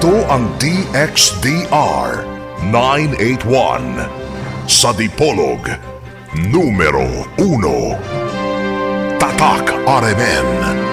Ito ang DXDR 981 sa Dipolog numero 1. Tatak RMN.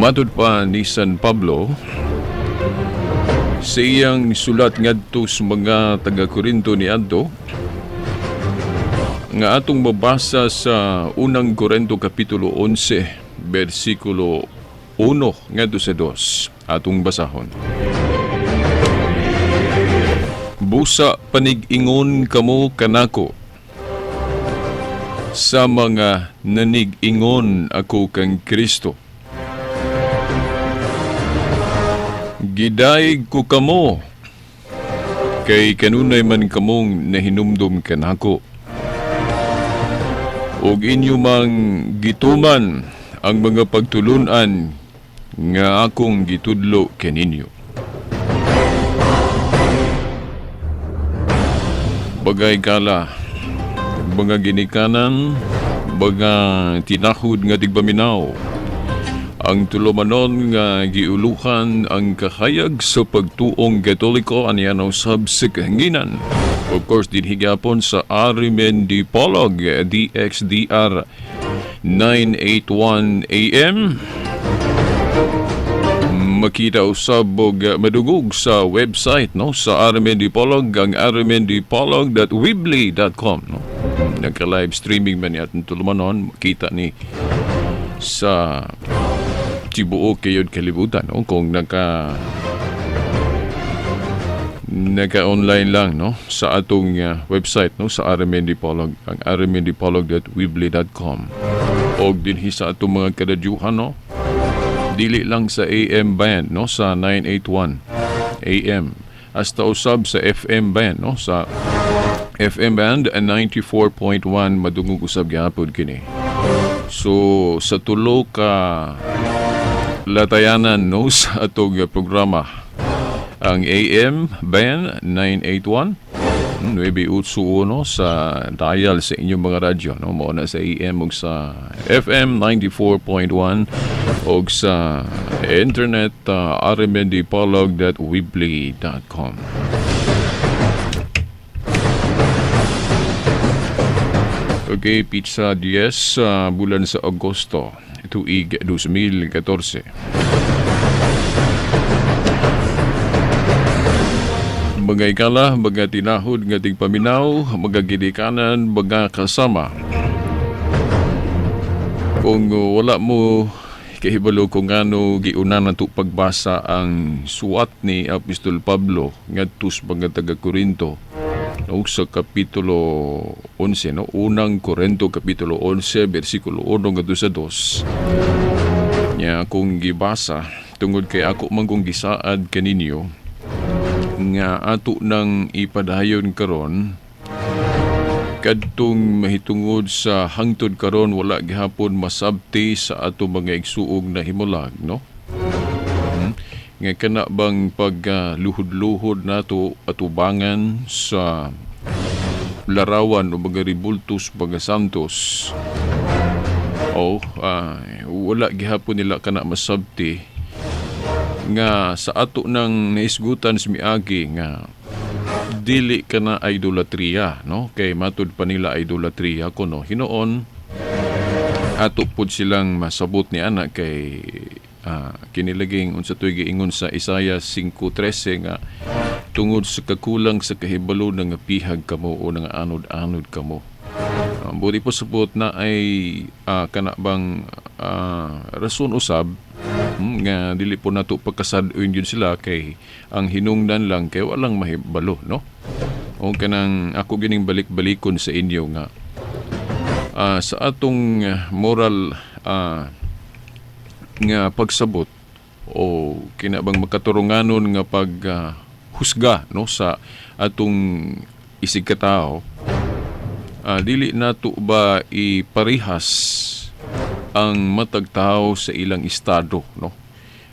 Matod pa ni San Pablo sa iyang nisulat ngadto sa mga taga-Korinto ni Adto nga atong mabasa sa unang Korinto kapitulo 11 bersikulo 1 ngadto sa 2 atong basahon. Busa panig-ingon kamo kanako sa mga nanig-ingon ako kang Kristo. Gidaig ko kamo, kay kanunay man kamong nahinumdum kanako. Og inyo mang gituman ang mga pagtulunan nga akong gitudlo kaninyo. Bagay kala, mga ginikanan, mga tinahod nga tigbaminaw, ang tulumanon nga giuluhan ang kahayag sa pagtuong Katoliko aniano sab sa kahanginan. Of course, din higapon sa Arimen Dipolog, DXDR 981 AM. Makita usab og madugog sa website no sa Arimen Dipolog, ang arimendipolog.weebly.com no. Nagka-live streaming man yatong tulumanon, makita ni sa Tibuok kayod kalibutan no? Kung naka-online lang no sa atong website no sa Arimen Dipolog, ang arimendipolog.weebly.com. Og dinhi sa atong mga karadyuhan no, dili lang sa AM band no sa 981 AM, hasta usab sa FM band no sa FM band 94.1 madungog usab gyapon kini. So sa tulo ka latayanan no sa atong programa, ang AM band 981 981 sa dial sa inyong mga radyo no, mao na sa AM ug sa FM 94.1 ug sa internet arimendipolog.weebly.com. Okay, pizza 10 bulan sa Agosto tuig 2014. Mga ikala, mga tinahod nga tigpaminaw, mga ginikanan, mga kasama. Kung wala mo kahibalo kung ano giuna nato pagbasa ang suwat ni Apostol Pablo ngadto sa mga taga-Korinto no, sa kapitulo 11 no, unang Korinto kapitulo 11 bersikulo 1 ngadto sa 2. Nya kung gibasa tungod kay ako man kung gisaad kaninyo nga ato nang ipadayon karon kadtong mahitungod sa hangtod karon wala gihapon masabti sa ato mga igsuog na himulag no. Nga kana bang pagluhod-luhod nato atubangan sa larawan o mga ribultos mga santos wala gihapon nila kana masabti nga sa ato nang naisgutan sa miagi nga dili ka na idolatria, no? Kay matud pa nila idolatria kuno hinuon ato pud silang masabot ni ana kay kinilaging unsa toy giingon sa Isaiah 5:13 nga tungod sa kakulang sa kahibalo nga pihag kamo o nga anod-anod kamo. Budi po sabot na ay kanabang rason usab nga dili po nato pagkasad-on yun sila kay ang hinungdan lang kay walang mahibalo, no? O kanang ako gining balik-balikon sa inyo nga sa atong moral nga pagsabot o kinabang makaturunganon nga husga, no, sa atong isig katao, dili nato ba iparihas ang matag tao sa ilang estado, no?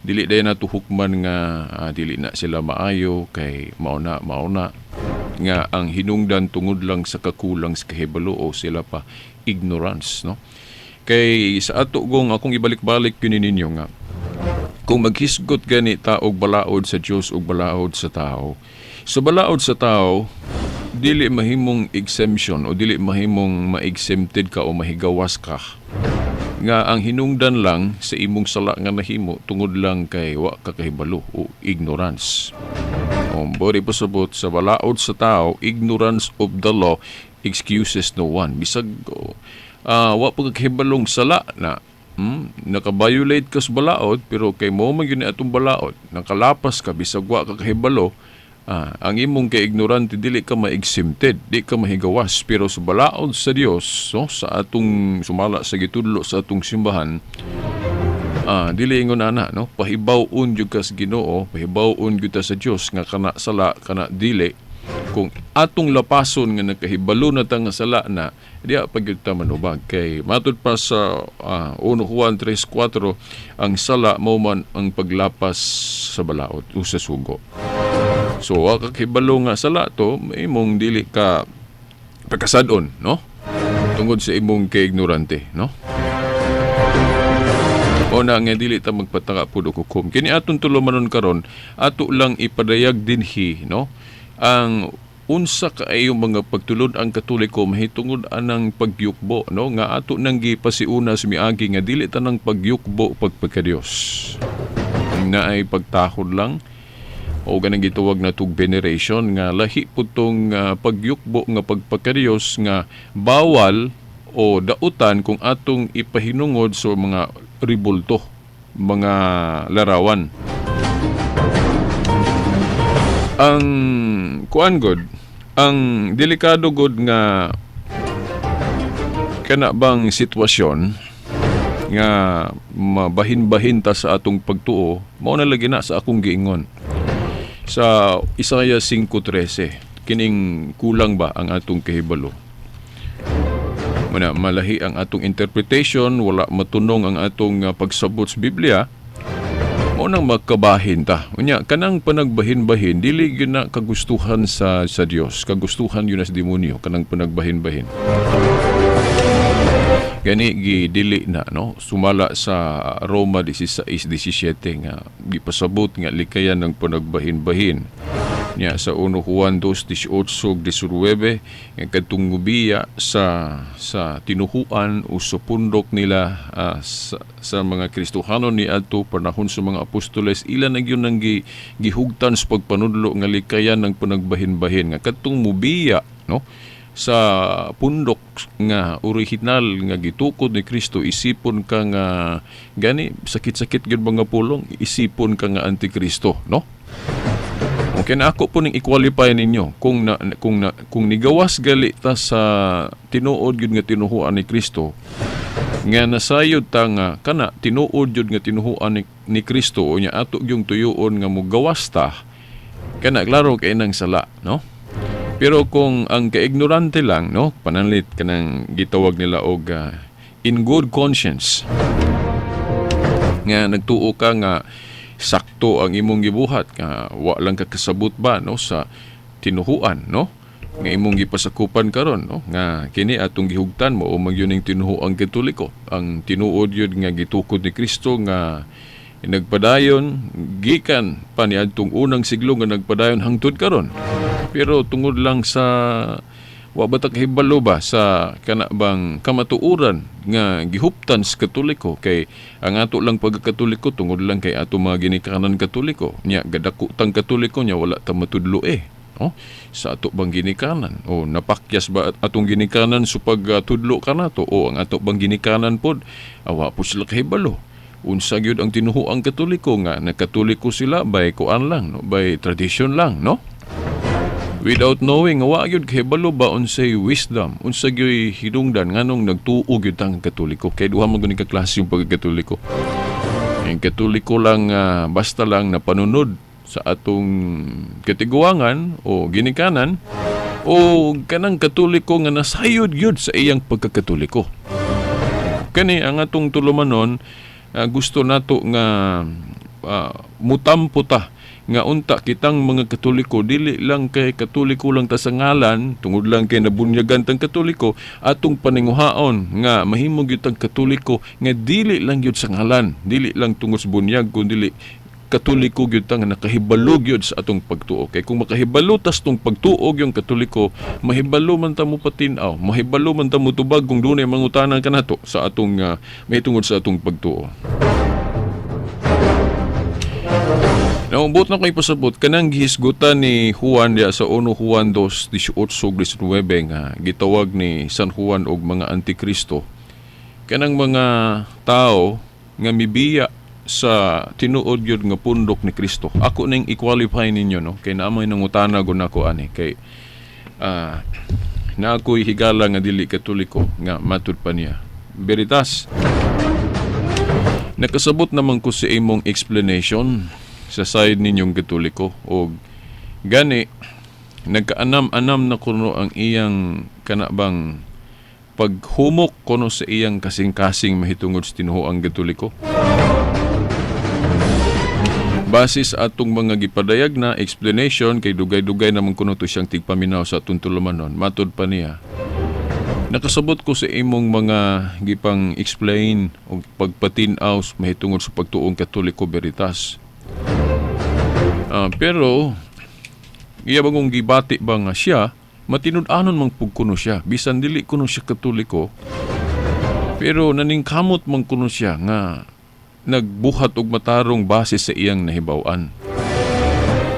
Dili day nato hukman nga dili na sila maayo kay mauna nga ang hinungdan tungod lang sa kakulang sa kahibalo o sila pa ignorance, no? Kay sa ato gong akong ibalik-balik yun ninyo nga kung maghisgot gani taog balaod sa Dios ug balaod sa tao, sa balaod sa tao dili mahimong exemption o dili mahimong ma-exempted ka o mahigawas ka nga ang hinungdan lang sa imong sala nga nahimo tungod lang kay wa ka kahibalo o ignorance. Bori pasabot sa balaod sa tao, ignorance of the law excuses no one. Bisag wa pagkahibalong sala na naka-violate ka sa balaod pero kay mo man gyud atong balaod nakalapas ka bisag wa ka kahibalo, ang imong kay-ignorante dili ka ma-exempted, di ka mahigawas. Pero sa balaod sa Dios, no, sa atong sumala sa gitudlo sa atong simbahan, dili ingon ana, no, pahibaw-on jud ka sa Ginoo, pahibaw-on jud ta sa Dios nga kana sala kana dili. Kung atong lapason nga nakahibalo na ta nga sala na, diya pagyud ta manubag kay matud pa sa 1 Juan 3:4 ang sala mao man ang paglapas sa balaod o sa sugo. So kakahibalo nga sala to imong dili ka pagkasadon, no, tungod sa imong kay-ignorante, no. O na nga dili ta magpataka pud og hukom. Kini aton tulumanon karon ato lang ipadayag dinhi, no, ang unsa kaayo mga pagtulod ang Katoliko mahitungod anang pagyukbo, no, nga ato nang gipasiuna sa miagi nga dili tanang pagyukbo pagpagka-Dios na ay pagtahod lang o ganang gituwag na tug veneration nga lahi pud tong pagyukbo nga pagpagka-Dios nga bawal o dautan kung atong ipahinungod sa mga ribulto, mga larawan. Ang kuan god, ang delikado god nga kana bang sitwasyon nga mabahin-bahin ta sa atong pagtuo, mao na lagi na sa akong giingon sa Isaiah 5:13, kining kulang ba ang atong kahibalo? Malahi ang atong interpretation, wala matunong ang atong pagsabot sa Biblia, mo nang magkabahin ta. Unya, kanang panagbahin-bahin, dili yun na kagustuhan sa Dios, kagustuhan yun na sa demonyo, kanang panagbahin-bahin. Gani gidili na, no, sumala sa Roma 16:17 nga gipasabot nga likayan ng panagbahin-bahin nya sa 1 Juan 2:18-19 nga kadtong gubiya sa tinuhuan o sa pundok nila sa mga Kristohano ni adto panahon sa mga apostoles, ila na gyud nang gihugtan sa pagpanudlo nga likayan ng panagbahin-bahin nga kadtong mubiya, no, sa pundok nga original nga gitukod ni Kristo. Isipon ka nga gani sakit-sakit gyud mga pulong, isipon ka nga antikristo, no. Okay na ako po ning i-qualify ninyo kung nigawas gali ta sa tinuod gyud nga tinuhuan ni Kristo nga nasayod ta nga kana tinuod gyud nga tinuhuan ni Kristo o nya ato gyung tuyoon nga mogawas ta, kana klaro kay nang sala, no. Pero kung ang kaignorante lang, no, pananlit kanang gitawag nila og in good conscience nga nagtuo ka nga sakto ang imong gibuhat nga wa lang ka kasabot ba, no, sa tinuhuan, no, nga imong gipasakupan karon, no, nga kini atong gihugtan mo o magyuning tinuhuang Katoliko, ang tinuod yun nga gitukod ni Kristo nga nagpadayon gikan pa niadtong unang siglo nga nagpadayon hangtod karon. Pero tungod lang sa wa ba ta kahibalo ba sa kanabang kamatuoran nga gihuptan sa Katoliko, kay ang ato lang pagkatoliko tungod lang kay ato mga ginikanan Katoliko nya gadako tang Katoliko nya wala ta matudlo sa ato bang ginikanan o napakyas ba atong ginikanan sa pagtudlo kanato o ang ato bang ginikanan pod awa po sila kahibalo. Unsa gyud ang tinuho ang Katoliko nga nakatoliko sila by kuan lang, no? By tradition lang, no? Without knowing, wa gyud kahibalo ba unsay wisdom, unsa gyud hinungdan nganong nagtuo gyud ang Katoliko. Kay duha man gani ka klase yung pagkatoliko. Ang Katoliko lang basta lang napanunod sa atong katiguangan o ginikanan o kanang Katoliko nga nasayod gyud sa iyang pagkakatoliko. Kani ang atong tulumanon, gusto nato nga mutampo ta nga unta kitang mga Katoliko dili lang kay Katoliko lang ta sa ngalan tungod lang kay nabunyagan tang Katoliko, atong paninguhaon nga mahimo gyud tang Katoliko nga dili lang gyud sa ngalan, dili lang tungod sa bunyag kundi Katoliko gyud ta nga nakahibalo gyud sa atong pagtuo. Kay kung makahibalo tas tong pagtuo yung Katoliko, mahibalo man ta mo patinaw, mahibalo man ta mo tubag kung dunay mangutanan kanato sa atong mahitungod sa atong pagtuo. Naubot na ko ipasabot kanang gihisgutan ni Juan dia sa 1 Juan 2:18-19 nga gitawag ni San Juan og mga antikristo. Kanang mga tao nga mibiya sa tinuod gyud nga pundok ni Kristo. Ako ning i-qualify ninyo, no, kay naamay nangutana gud nako ani kay na ako'y higala nga dili Katoliko nga matud pa niya. Veritas, nakasabot naman ko sa imong explanation sa side ninyong Katoliko o gani nagkaanam-anam na kuno ang iyang kanabang paghumok kuno sa iyang kasing-kasing mahitungod sa tinuo ang Katoliko. Base sa atong mga gipadayag na explanation kay dugay-dugay naman kuno to siyang tigpaminaw sa atong tulumanon, matud pa niya. Nakasabot ko sa imong mga gipang explain o pagpatinaw mahitungod sa pagtuong Katoliko Veritas. Pero iya bagong gibati ba nga siya matinud-anon mang pugkuno siya bisan dili kuno siya Katoliko, pero naningkamot mang kuno siya nga nagbuhat og matarong base sa iyang nahibaw-an.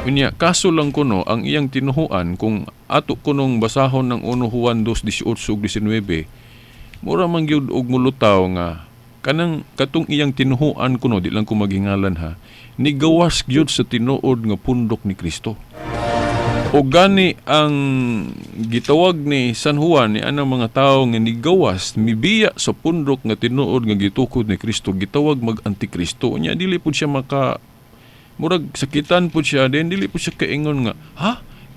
Unya kaso lang kuno ang iyang tinuhuan kung ato kunong basahon ng 1 Juan 2:18-19 mura man gyud og mulutaw nga kanang katong iyang tinuhuan kuno di lang ko maghingalan ha, nigawas gyud sa tinuod nga pundok ni Kristo. O gani ang gitawag ni San Juan ni anang mga tao nga nigawas mibiya sa pundok nga tinuod nga gitukod ni Kristo gitawag mag-antikristo. Nya dili pud siya murag sakitan pud siya, then dili pud siya kaingon nga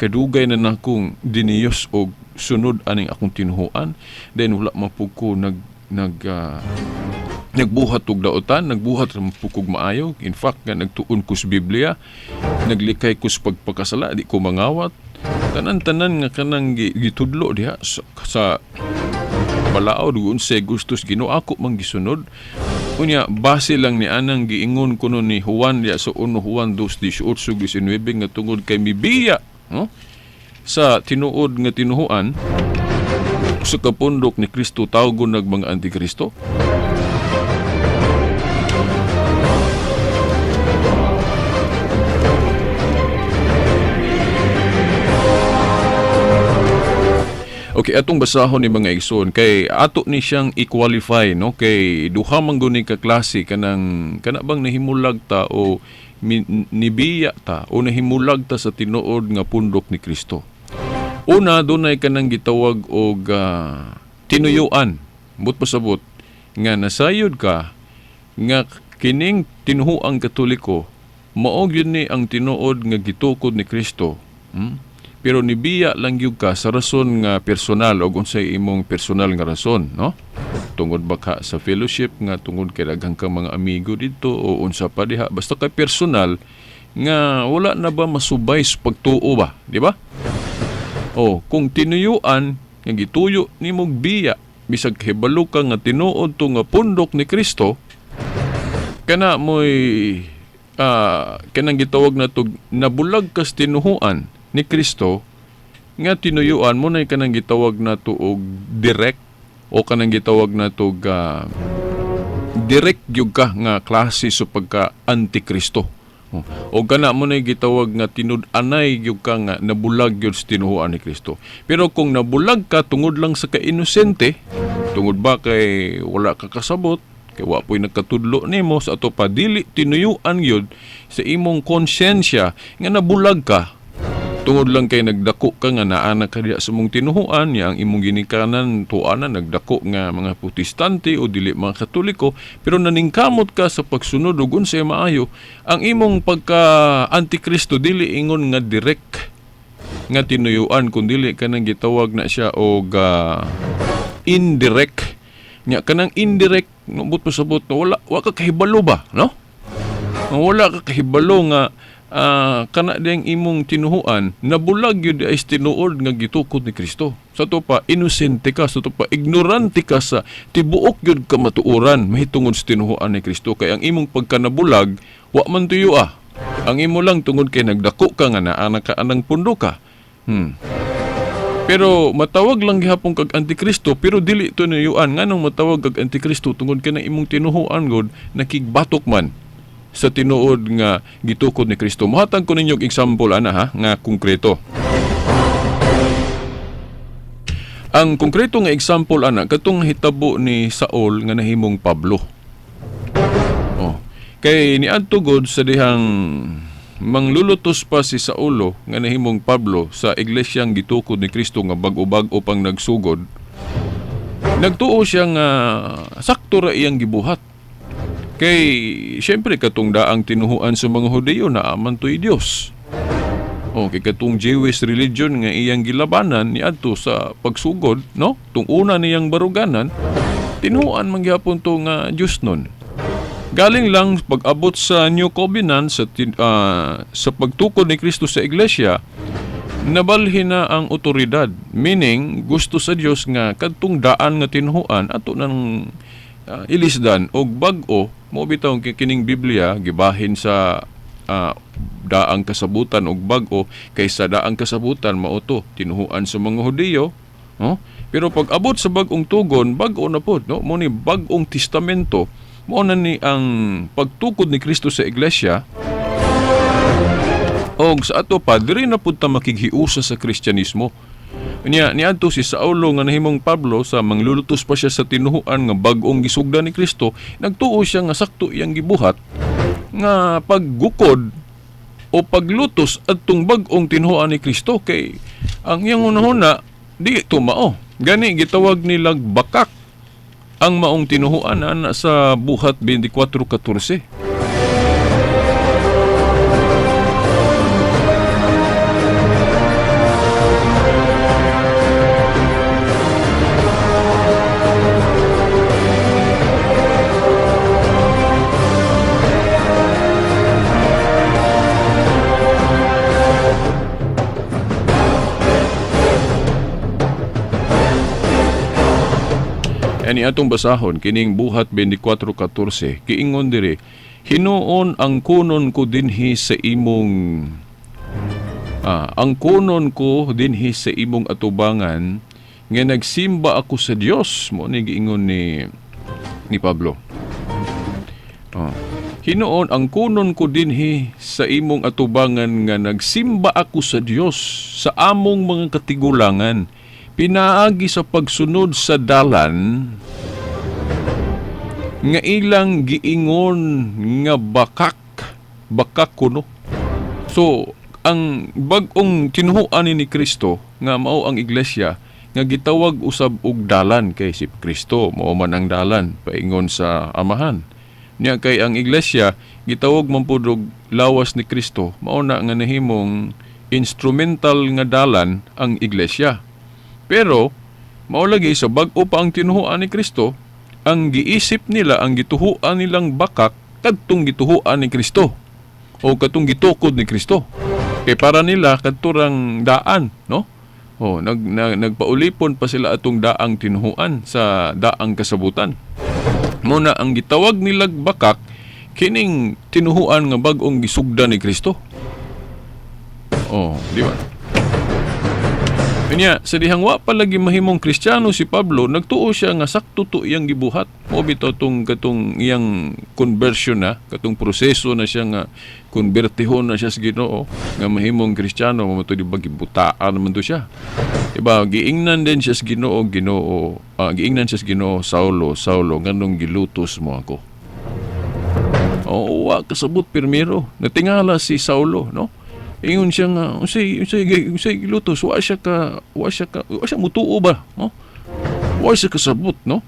kadugay na nakong diniyos og sunod aning akong tinuhuan, then wala mapug ko nagbuhat og daotan, nagbuhat ra pukog maayo. In fact, nga nagtuon ko sa Biblia, naglikay ko sa pagpakasala, di ko mangawat. Tanan-tanan nga kanang gitudlo diha sa balaaw dugon sa gustos Ginoo ako mang gisunod. Unya base lang ni anang giingon kuno ni Juan diha sa 1 Juan 2:18-19 nga tungod kay mibiya, no? Sa tinuod nga tinuhuan sa kapundok ni Kristo tawgon nag mga antikristo. Okay, atong basahon ni mga igsoon kay ato ni siyang i-qualify, no, kay duha man guni ka klase kanang kanabang nahimulag ta o nibiya ta o nahimulag ta sa tinuod nga pundok ni Kristo. Una, dunay kanang gitawag og tinuyuan, but pasabot nga nasayod ka nga kining tinuhuang Katoliko mao gyud ni ang tinuod nga gitukod ni Kristo. Pero nibiya lang gyud ka sa rason nga personal o unsay imong personal nga rason, no? Tungod baka sa fellowship nga tungod kay daghang ka mga amigo dito o unsa pa diha, basta kay personal nga wala na ba masubay sa pagtuo ba, di ba? O kung tinuyuan nga gituyo nimong biya bisag hibalo ka nga tinuod to nga pundok ni Kristo, kana mo'y kanang gitawag na to nabulag kas tinuhuan ni Kristo nga tinuyuan mo na kanang gitawag na to og direct o kanang gitawag na to direct gyud ka nga klase sa pagka antikristo. O kana mo na gitawag nga tinud-anay gyud ka nga nabulag gyud sa tinuhuan ni Kristo. Pero kung nabulag ka tungod lang sa ka-inosente, tungod ba kay wala ka kasabot, kay wa po'y nagkatudlo nimo sa ato pa dili tinuyuan gyud sa imong konsyensya nga nabulag ka tungod lang kay nagdako ka nga naa ka diya sa mong tinuhuan niya ang imong ginikanan tuanan nagdako nga mga protestante o dili mga katoliko, pero naningkamot ka sa pagsunod ug unsay maayo ang imong pagka antikristo dili ingon nga direct nga tinuyuan kundi kanang gitawag na siya og indirect. Nya kanang indirect nubot pasabot na wala ka kahibalo ba, no? Wala ka kahibalo nga kana diyang imong tinuhuan nabulag yun ay tinuod nga gitukod ni Kristo. Sa to pa inosente ka, sa to pa ignorante ka sa tibuok yun ka matuuran mahitungod sa tinuhuan ni Kristo. Kay ang imong pagkanabulag wa man tuyo ang imo lang tungod kay nagdako ka nga naa ka anang pundo ka. Pero matawag lang gihapon kag antikristo pero dili tunuyuan nganong matawag kag antikristo tungod kay na imong tinuhuan gud nakigbatok man sa tinuod nga gitukod ni Kristo. Mohatag ko ninyo example ana nga konkreto. Ang konkreto nga example ana katong hitabo ni Saul nga nahimong Pablo. Kay niadto gud sa dihang manglulutos pa si Saulo nga nahimong Pablo sa iglesyang gitukod ni Kristo nga bag-o pang nagsugod. Nagtuo siya nga sakto ra iyang gibuhat. Kay syempre katong daang tinuhuan sa mga Hudiyo na aman to'y Dios. Kay katong Jewish religion nga iyang gilabanan niadto sa pagsugod, no? Tung una niyang baruganan, tinuhuan man gyapon to nga Dios nun. Galing lang pag-abot sa New Covenant sa pagtukod ni Kristo sa iglesia, nabalhin na ang otoridad. Meaning, gusto sa Dios nga kadtong daan nga tinuhuan ato nang ilisdan og bag-o mo bitaw kining Biblia gibahin sa daang kasabutan og bag-o kaysa daang kasabutan mao to tinuhuan sa mga Hudiyo, no? Pero pag abot sa bag-ong tugon, bag-o na pod, no? Mo ni bag-ong testamento. Mao na ni ang pagtukod ni Kristo sa iglesia og sa ato pa diri na pud ta makighiusa sa Kristyanismo. Niadto si Saulo nga nahimong Pablo sa manglulutos pa siya sa tinuhuan nga bag-ong gisugdan ni Kristo, nagtuo siya nga sakto iyang gibuhat nga paggukod o paglutos adtong bag-ong tinuhuan ni Kristo kay ang iyang unahuna di tumao. Gani gitawag nilag bakak ang maong tinuhuan na sa Buhat 24:14. Ani atong basahon kining Buhat 24:14 kiingon diri, hinuon ang kunon ko dinhi sa imong ang kunon ko dinhi sa imong atubangan nga nagsimba ako sa Dios, mo ni giingon ni Pablo. Hinuon ang kunon ko dinhi sa imong atubangan nga nagsimba ako sa Dios sa among mga katigulangan, pinaagi sa pagsunod sa dalan nga ilang giingon nga bakak kuno. So ang bag-ong tinuhuan ni Kristo nga mao ang iglesia nga gitawag usab og dalan kay si Kristo mao man ang dalan paingon sa Amahan. Niya kay ang iglesia gitawag man pud og lawas ni Kristo, mao na nga nahimong instrumental nga dalan ang iglesia. Pero mao lagi sa bag-o pa ang tinuhuan ni Kristo, ang giisip nila ang gituhuan nilang bakak kadtong gituhuan ni Kristo o kadtong gitukod ni Kristo. Kay para nila kadturang daan, no? Nagpaulipon pa sila atong daang tinuhuan sa daang kasabutan. Muna ang gitawag nilang bakak kining tinuhuan nga bag-ong gisugdan ni Kristo. Di ba? Kanya, sa dihang wa palagi mahimong Kristiyano si Pablo, nagtuo siya nga sakto to iyang gibuhat. Mo bitaw katong iyang conversion na, katong proseso na siya nga konbertihon na siya sa Ginoo, nga mahimong Kristiyano, mo to di ba gibutaan naman to siya. Diba, giingnan din siya sa Ginoo, giingnan siya sa Ginoo, Saulo, nganong gilutos mo ako. Wa kasabot pirmiro, natingala si Saulo, no? Ingon siya nga, unsay gilutos, wa siya mutuo ba, no? Wa siya kasabot, no?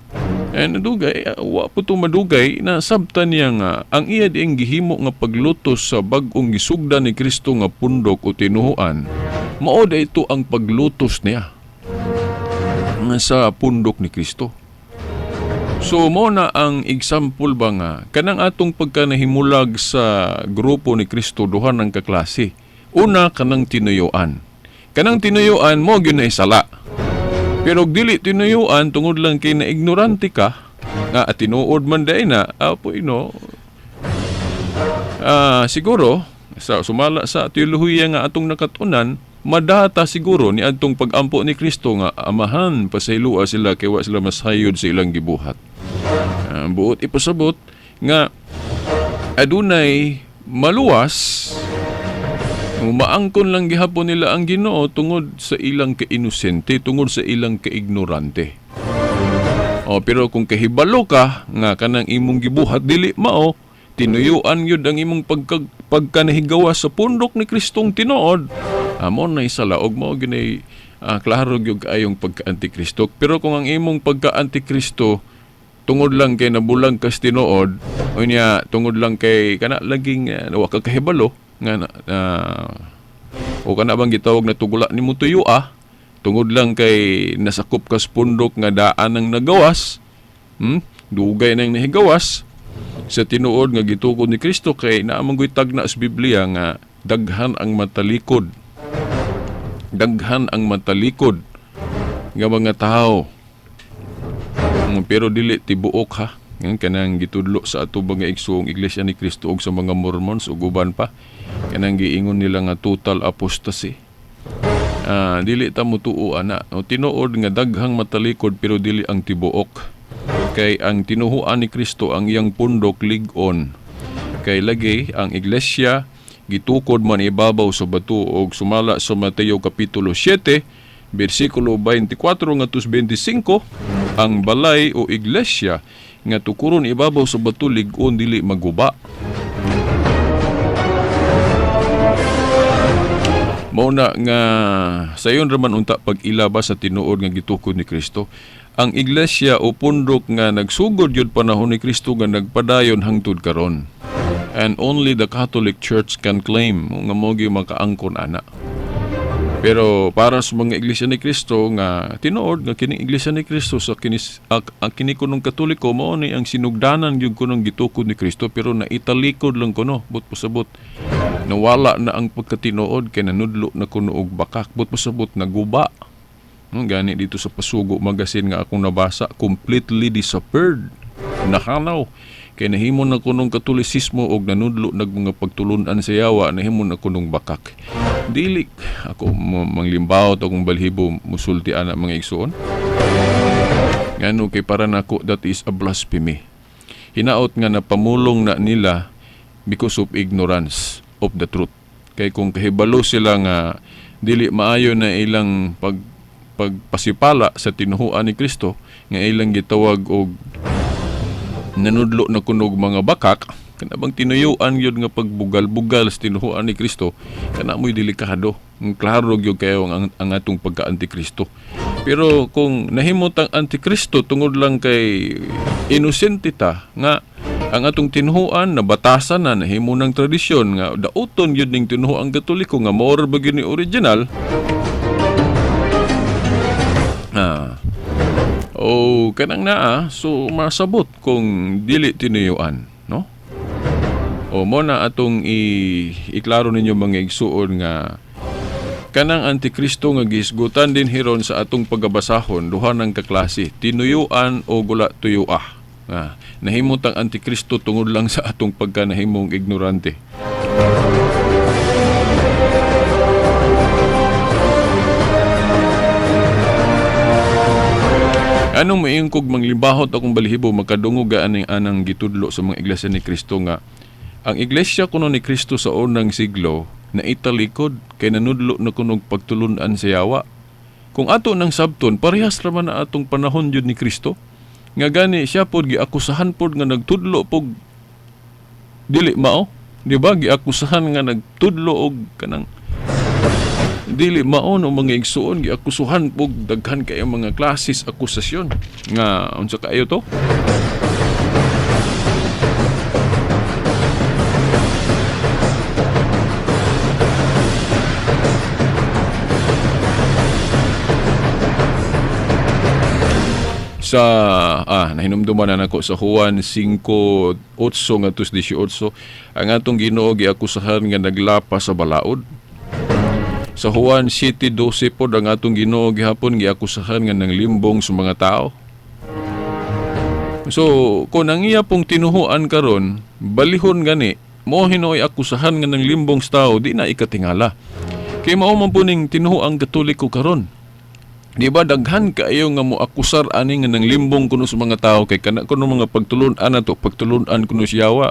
And nadugay, wa po ito madugay na sabtan niya nga, ang iya diing gihimo nga paglutos sa bag-ong gisugdan ni Kristo nga pundok o tinuhuan, mao da ito ang paglutos niya nga sa pundok ni Kristo. So mo na ang example ba nga, kanang atong pagkanahimulag sa grupo ni Kristo duha ng kaklase. Una, kanang tinuyuan. Kanang tinuyuan mo gyud na isala. Pero dili tinuyuan tungod lang kay na ignorante ka, nga tinuod man day na, siguro sa sumala sa teolohiya nga atong nakatunan, madata siguro ni adtong pagampo ni Kristo nga amahan pasayloa sila kay wa sila masayod sa ilang gibuhat. Buot ipasabot nga adunay maluwas, maangkon lang gihapon nila ang Ginoo tungod sa ilang kainosente, tungod sa ilang kaignorante. Pero kung kahibalo ka nga kanang imong gibuhat dili mao, tinuyuan yun ang imong pagkanahigawa sa pundok ni Kristong tinuod, amo na isalaog mo ginay klaro gyud ayong pagka-antikristo. Pero kung ang imong pagka-antikristo tungod lang kay nabulang kas tinuod, o niya tungod lang kay kana laging wa ka kahibalo nga o kana bang gitawag na tugula nimo tuyua, tungod lang kay nasakop kas pundok nga daan ang nagawas, dugay nang nahigawas sa tinuod nga gitukod ni Kristo, kay naamang tagna sa Biblia nga daghan ang matalikod nga mga tao, pero dili tibuok ha. Kanang gitudlo sa ato nga igsuong Iglesia ni Kristo og sa mga Mormons ug uban pa, kanang giingon nila nga total apostasy. Dili ta mutuo ana. Tinuod nga daghang matalikod pero dili ang tibuok. Kay ang tinuhuan ni Kristo ang iyang pundok lig-on. Kay lagi ang Iglesia gitukod man ibabaw sa bato og sumala sa Mateo kapitulo 7 bersikulo 24 ngadto 25, ang balay o Iglesia nga tukuron ibabaw sa bato lig-on dili maguba. Mao na nga sayon raman unta pag-ilaba sa tinuod nga gitukod ni Kristo. Ang Iglesia o pundok nga nagsugod yun panahon ni Kristo nga nagpadayon hangtod karon. And only the Catholic Church can claim nga mo gyud makaangkon ana. Pero para sa mga Iglesia ni Kristo nga tinuod nga kining Iglesia ni Kristo sa kini kunong Katoliko, mao ni ang sinugdanan gyud kunong gitukod ni Kristo, pero naitalikod lang kuno but pasabot nawala na ang pagkatinuod kay nanudlo na kuno og bakak, but pasabot naguba. Gani dito sa Pasugo magazine nga akong nabasa, completely disappeared, nakanaw kay nahimo na kunong Katolisismo og nanudlo nag mga pagtulunan sa yawa, nahimo na kunong bakak. Dili ako manglimbaw o kung balhibo musultian ang mga igsoon. Ngano kay para nako that is a blasphemy. Hinaot nga napamulong na nila because of ignorance of the truth. Kay kung kahibalo sila nga dili maayo na ilang pagpasipala sa tinuhuan ni Kristo, nga ilang gitawag og nanudlo na kunog mga bakak, kana bang tinuyuan yun nga pagbugal-bugal sa tinuhuan ni Kristo, kana mo'y delikado. Klaro gyud kayo ang atong pagka-antikristo. Pero kung nahimot ang antikristo tungod lang kay inosente ta nga ang atong tinuhuan na batasan na nahimo ng tradisyon nga dauton yun ning tinuhuan Katoliko nga more ba gyud ni original, kanang naa, so masabot kung dili tinuyuan, no? Mo na atong iklaro ninyo mga igsuon nga kanang antikristo nga gisgutan din hiron sa atong pagabasahon duha ng kaklase, tinuyuan o gula tuyuah. Nahimot ang Antikristo tungod lang sa atong pagkanahimong ignorante. Anong maingkog manglibahot akong balihibo makadungog aning anang gitudlo sa mga iglesia ni Kristo nga ang iglesia kuno ni Kristo sa unang siglo na italikod kay nanudlo na kunog pagtulunan sa yawa. Kung ato nang sabton parehas ra man na atong panahon jud ni Kristo nga gani siya pod giakusahan pod nga nagtudlo pog dili mao, di ba? Giakusahan nga nagtudlo og kanang dili mao no mga igsuon giakusuhan pog daghan kay mga klases akusasyon nga unsa kaayo to. Sa nahinumduman na nako sa Juan 5:8 ngadto 18 ang atong Ginoo giakusahan nga naglapas sa balaod. Sa Juan 7:12 pod ang atong Ginoo gihapon giakusahan nga nanglimbong sa mga tao. So kung ang iya pong tinuhuan karon balihon gani mo hinoy akusahan nga nanglimbong sa tao di na ikatingala. Kay mao man po ning tinuhuang Katoliko karon. Di ba daghan kaayo nga mo akusar ani nga nanglimbong kuno sa mga tao kay kana kuno mga pagtulon-an nato pagtulon-an kuno siyawa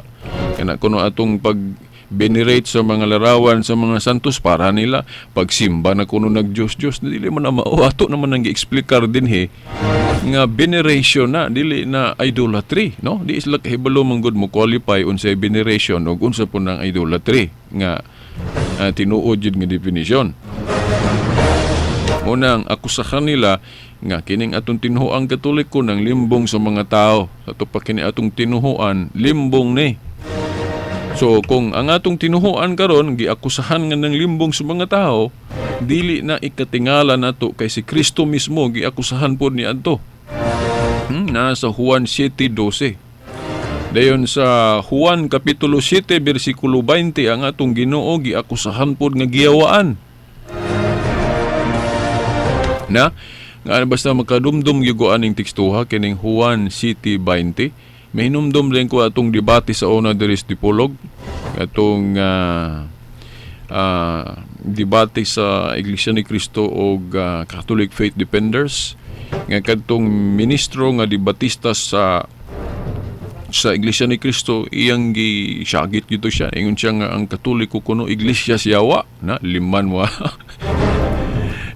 kana kuno atong pag-venerate sa mga larawan sa mga santos para nila pagsimba na kuno nag-Diyos dili man na mao ato naman nang gi-explikar dinhi nga veneration na dili na idolatry no di isla kahibalo man gud mo qualify unsay veneration ug unsa po nang idolatry nga tinuod jud nga definition. Unang akusahan nila nga kining atong tinuhuang Katoliko ng limbong sa mga tao. Ato pa kini atong tinuhuan limbong ni. So kung ang atong tinuhuan karon giakusahan nga ng limbong sa mga tao, dili na ikatingala nato kay si Kristo mismo giakusahan pod niadto. Nasa Juan 7:12. Dayon sa Juan kapitulo 7 bersikulo 20 ang atong Ginoo giakusahan pod nga giyawaan. Na nga basta makadumdum gyud aning tekstuha kining Juan 7:20 mahinumdum rin ko atong debate sa una diri sa Dipolog atong debate sa Iglesia ni Cristo og Catholic Faith Defenders nga kadtong ministro nga debatista sa Iglesia ni Cristo iyang gisyagit gito siya ingon siya nga ang Katoliko kuno iglesia siyawa na liman wa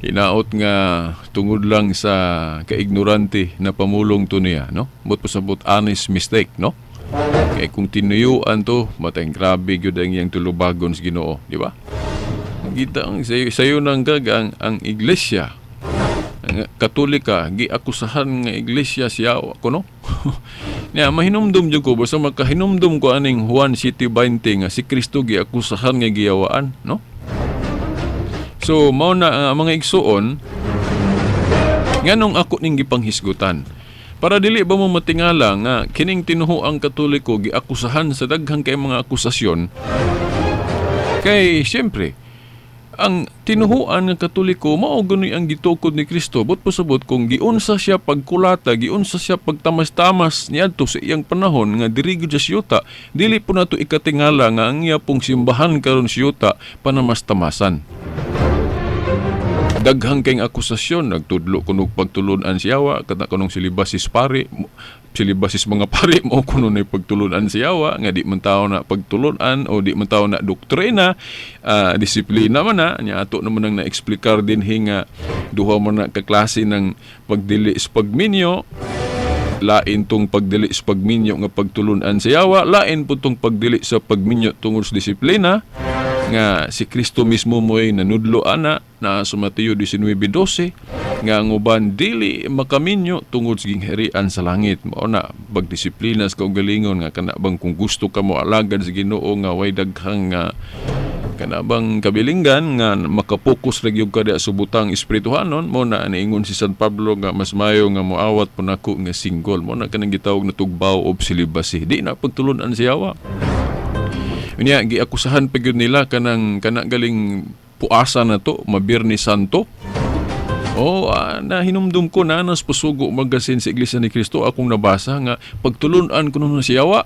inaot nga tungod lang sa kaignorante na pamulong to niya, no? But pasabot honest mistake, no? Kaya kung tinuyuan to, matayang grabe yun ang iyang tulubagon sa Ginoo, di ba? Kita ang sayo nang gagang ang iglesia, ang Katolika, giakusahan nga iglesia siya, no? Niya, mahinumdum dyan ko, basta makahinumdum ko aning Juan 7:20 nga si Kristo giakusahan nga giyawaan, no? So, mao na ang mga igsuon nganong ako ning gipanghisgutan. Para dili ba mo matingala nga kining tinuhuang Katoliko giakusahan sa daghang kay mga akusasyon. Kay siyempre, ang tinuhuan nga Katoliko mao ganoy ang gitukod ni Kristo. But pasabot kung giunsa siya pagkulata, giunsa siya pagtamas-tamas niadto sa iyang panahon nga diri gyud sa siyuta, dili po nato ikatingala nga ang iya pong simbahan karon siyuta panamas-tamasan. Daghang kayong akusasyon nagtudlo kuno pagtulunan siyawa kada kunong silibasis mga pare mo kuno na pagtulunan siyawa nga di man tawo na pagtulunan o di man tawo na doktrina disiplina man na nya ato naman nang na-explikar din hinga duha man na ka klase ng pagdili sa pagminyo lain tong pagdili sa pagminyo nga pagtulunan siyawa lain po tong pagdili sa pagminyo tungod sa disiplina nga si Kristo mismo mo'y nanudlo ana na sa Mateo 19:12 nga ang uban dili makaminyo tungod sa gingharian sa langit. Mao na pagdisiplina sa kaugalingon nga kana bang kung gusto ka mo alagad sa Ginoo nga way daghang kana bang kabilinggan nga makapokus ra gyud ka diha sa butang espirituhanon mo na niingon si San Pablo nga mas mayo nga moawat po nako nga single mo na kanang gitawag na tugbaw of celibacy di na pagtulunan siyawa. Unya giakusahan pa gyud nila kana galing puasa na to, mabirni santo. Na hinumdum ko na nas Pusugo Magazine sa Iglesia ni Cristo akong nabasa nga pagtulunan ko nun si Yawa.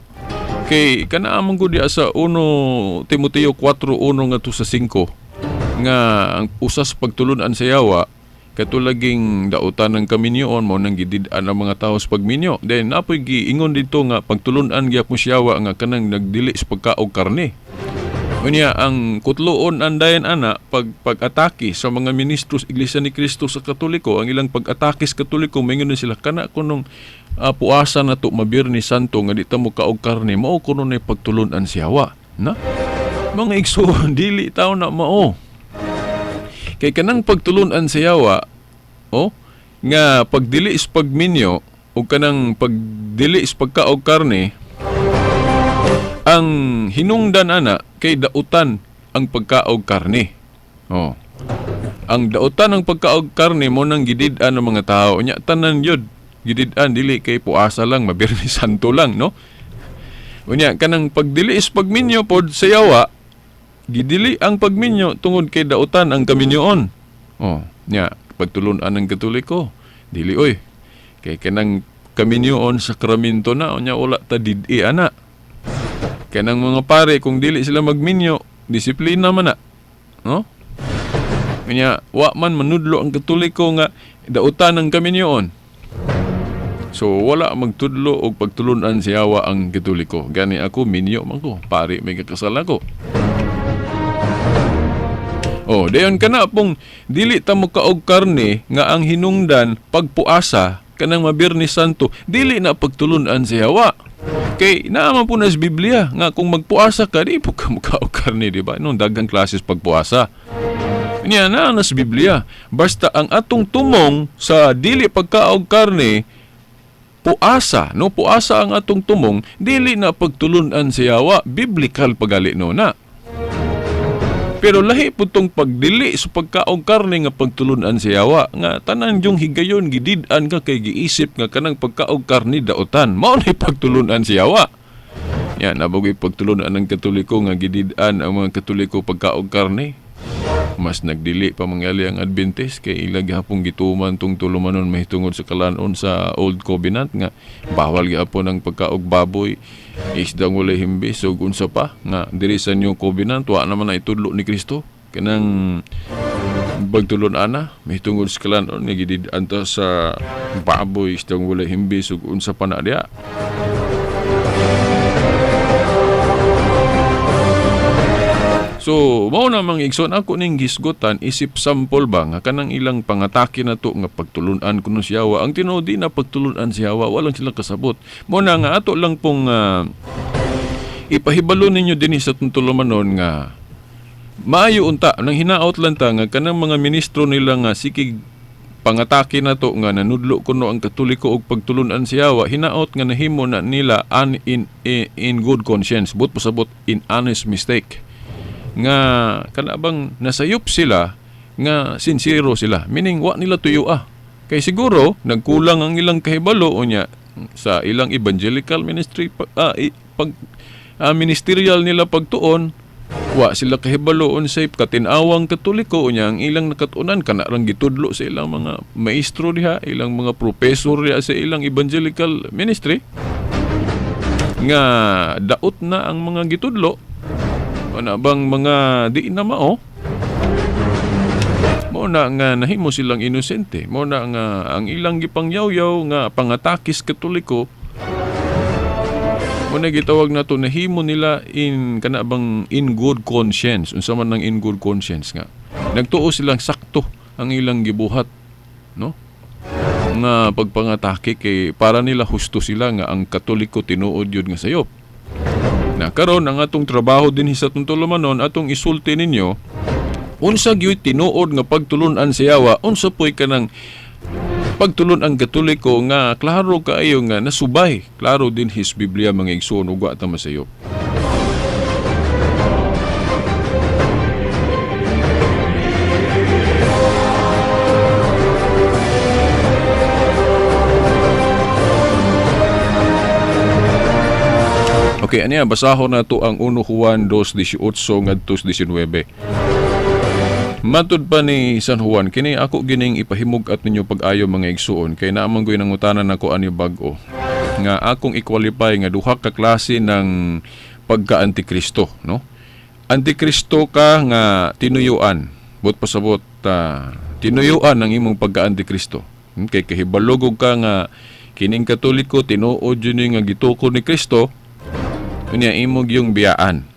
Kay kanaamang ko diya sa 1 Timoteo 4:1 nga to sa 5 nga ang usas pagtulunan sa Yawa katulaging dautan ng kaminyoon mo nang gidid-an ang mga tao sa pagminyo. Then napoy giingon dito nga pagtulunan gyapon si Yawa nga kanang nagdili sa pagkaog karne. Unya ang kutloon andayan ana pag-atake sa mga ministro sa Iglesia ni Cristo sa Katoliko, ang ilang pag-atake sa Katoliko maingon sila kana kunong puasa na to Mabirnis Santo nga di ta mo kaog karne mao kuno na pagtulunan si Yawa na mga igsoon dili taw na mao kay kanang pagtulunan sa Yawa nga pagdili is pagminyo o kanang pagdili is pagkaog karne ang hinungdan ana kay dautan ang pagkaog karne. Ang dautan ang pagkaog karne mo nang gidid-an ng mga tao nya tanan yun gidid-an dili kay puasa lang Mabirnis Santo lang no. Unya kanang pagdili is pagminyo pod sa Yawa gidili ang pagminyo tungod kay dautan ang kaminyoon. Nya pagtulunan ng Katoliko dili oy kay kanang kaminyoon sakraminto na nya wala ta did-i ana. Kanang mga pare kung dili sila magminyo disiplina man na no. Kanya wa man manudlo ang Katoliko nga dautan ng kaminyoon. So wala magtudlo og pagtulunan si Yawa ang Katoliko. Gani ako minyo man ko, pare may kakasal ako. Dayon kana pong dili ta mo kaog karne nga ang hinungdan pagpuasa kanang Mabirnis Santo, dili na pagtulunan si Yawa. Kay naaman po na sa Biblia nga kung magpuasa ka, di po ka makaog karne, di ba? Nung daghang klases pagpuasa. Niya na sa Biblia. Basta ang atong tumong sa dili pagkaog karne, puasa, no? Puasa ang atong tumong, dili na pagtulunan si Yawa, biblical pagali no na. Pero lahi po tong pagdili sa pagkaog karne nga pagtulunan si Yawa, nga tanan yung higayon gidid-an ka kay giisip nga kanang pagkaog karne dautan. Mao na pagtulunan si Yawa. Yan, nabagoy pagtulunan ng Katoliko nga gidid-an ang mga Katoliko pagkaog karne. Mas nagdili pa mangyali ang Adventist kay ilag hapong gituman tong tulumanon mahitungod sa kalanon sa Old Covenant nga bawal gyapon ang pagkaog baboy, isdang walay himbis ug unsa pa nga diri sa New Covenant wa naman na itudlo ni Kristo kanang pagtulon ana mahitungod sa kalanon nga gidid-an ta sa baboy, isdang walay himbis ug unsa pa na diha. So, mao na mga igsoon ako ning gisgutan isip sample ba nga kanang ilang pangatake na to nga pagtulunan kuno si Yawa. Ang tinuod di na pagtulunan si Yawa, walang sila kasabot. Mo na nga ato lang pong ipahibalo ninyo dinhi sa tuntulumanon nga maayo unta nang hinaot lang ta nga kanang mga ministro nila nga sikig pangatake na to nga nanudlo kuno ang Katoliko og pagtulunan si Yawa, hinaot nga nahimo na nila in good conscience, but pasabot in honest mistake. Nga kanabang nasayop sila nga sincero sila, meaning wa nila tuyo kay siguro nagkulang ang ilang kahibalo unya sa ilang evangelical ministry ministerial nila pagtuon wa sila kahibalo unsay katin-awang Katoliko unya ang ilang nakatunan kana lang gitudlo sa ilang mga maestro diha, ilang mga professor diha sa ilang evangelical ministry nga daot na ang mga gitudlo ana bang mga di na mao mo na nga nahimo silang inosente, mo na nga ang ilang gipangyaw-yaw nga pangatakis Katoliko mo na gitawag na to nahimo nila in kanabang in good conscience. Unsa man nang in good conscience nga nagtuo silang sakto ang ilang gibuhat no nga pagpangatake kay para nila husto sila nga ang Katoliko tinuod yun nga sayop. Na karon ang atong trabaho din sa tuntulumanon atong isulti ninyo unsa gyud tinuod nga pagtulunan si Yawa, unsa poy kanang pagtulon ang Katoliko nga klaro kaayo nga nasubay klaro din his Biblia mga igsoon ug wa ta masayop. Okay, aniya, basahon na to ang 1 Juan 2:18 ngadto 19. Matud pa ni San Juan, kini ako gining ipahimog at ninyo pag-ayo mga igsuon, kay naamang goy nangutanan ako ani bag-o. Nga akong i-qualify nga duha ka klase ng pagka-antikristo, no? Antikristo ka nga tinuyuan, but pasabot tinuyuan ang imong pagka-antikristo. Kay kahibalogog ka nga kining Katoliko tinuod yun nga gitukod ni Kristo, unya imong yung biyaan.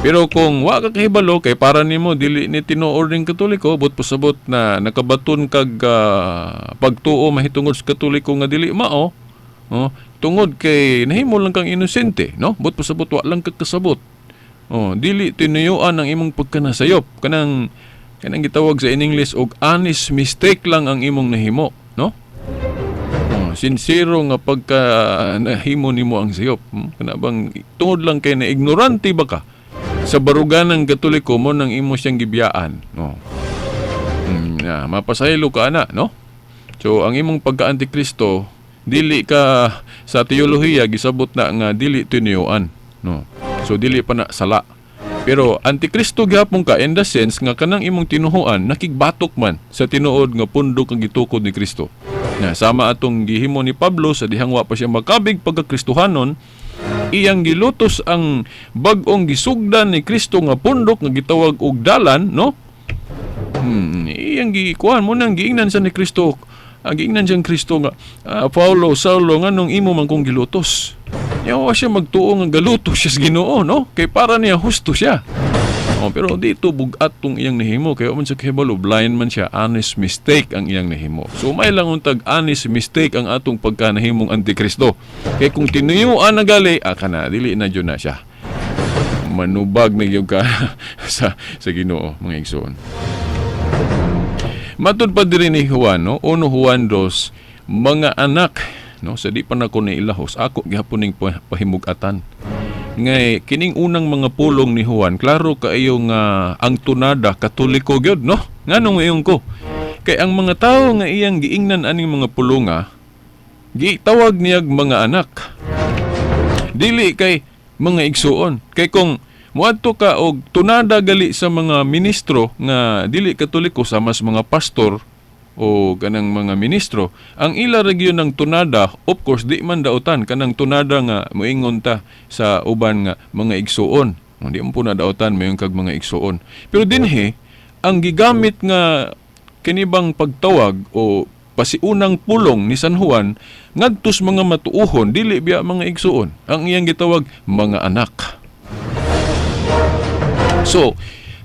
Pero kung wa ka kahibalo kay para nimo dili ni tinuod ning Katoliko, but pasabot na nakabaton kag pagtuo mahitungod sa Katoliko nga dili mao, tungod kay nahimo lang kang inosente, no? But pasabot wa lang kag kasabot. Dili tinuyuan ang imong pagkanasayop, kanang gitawag sa in English og honest mistake lang ang imong nahimo, no? Sincero nga pagka nahimo nimo ang sayop. Kana bang tungod lang kay na ignorante ba ka sa barugan ng Katoliko mo nang imo siyang gibiyaan, no? Mapasaylo ka ana, no? So ang imong pagka-antikristo dili ka sa teolohiya gisabot na nga dili tinuyuan, no? So dili pa na sala. Pero antikristo gyapon ka in the sense nga kanang imong tinuhuan nakigbatok man sa tinuod nga pundok ang gitukod ni Kristo. Na sama atong gihimo ni Pablo sa dihang wa pa siya makabig pagka-Kristohanon, iyang gilutos ang bag-ong gisugdan ni Kristo nga pundok nga gitawag og dalan, no? Iyang gikuan mo nang giingnan sa ni Kristo. Giingnan siyang Kristo nga, Paulo, Saulo, nganong imo man kong gilutos. Yawa siya magtuo nga galutos siya sa Ginoo, no? Kay para niya husto siya. Pero dito bugat tong iyang nahimo, kaya man sa kahibalo, blind man siya, honest mistake ang iyang nahimo. So may lang untag honest mistake ang atong pagkanahimong antikristo. Kaya kung tinuyuan na gali, kana dili na dyan na siya. Manubag na yung ka sa Ginoo, mga igsoon. Matod pa diri ni Juan, no? 1 Juan 2, mga anak, no? Sa di pa na ko ni ilahos, ako gihapon ning pahimugatan. Ngay kining unang mga pulong ni Juan, klaro kaayo nga ang tunada Katoliko gyud, no? Nganong iyon ko? Kay ang mga tawo nga iyang giingnan aning mga pulonga, gitawag niyag mga anak. Dili kay mga igsuon. Kay kung muadto ka og tunada gali sa mga ministro nga dili Katoliko sa mas mga pastor o kanang mga ministro, ang ila regyon ng tunada, of course di man daotan kanang tunada nga moingon ta sa uban nga mga igsuon. Di mo po na daotan mayon kag mga igsuon. Pero dinhi ang gigamit nga kinibang pagtawag o pasiunang pulong ni San Juan ngadtos mga matuuhon dili biya mga igsuon. Ang iyang gitawag mga anak. So,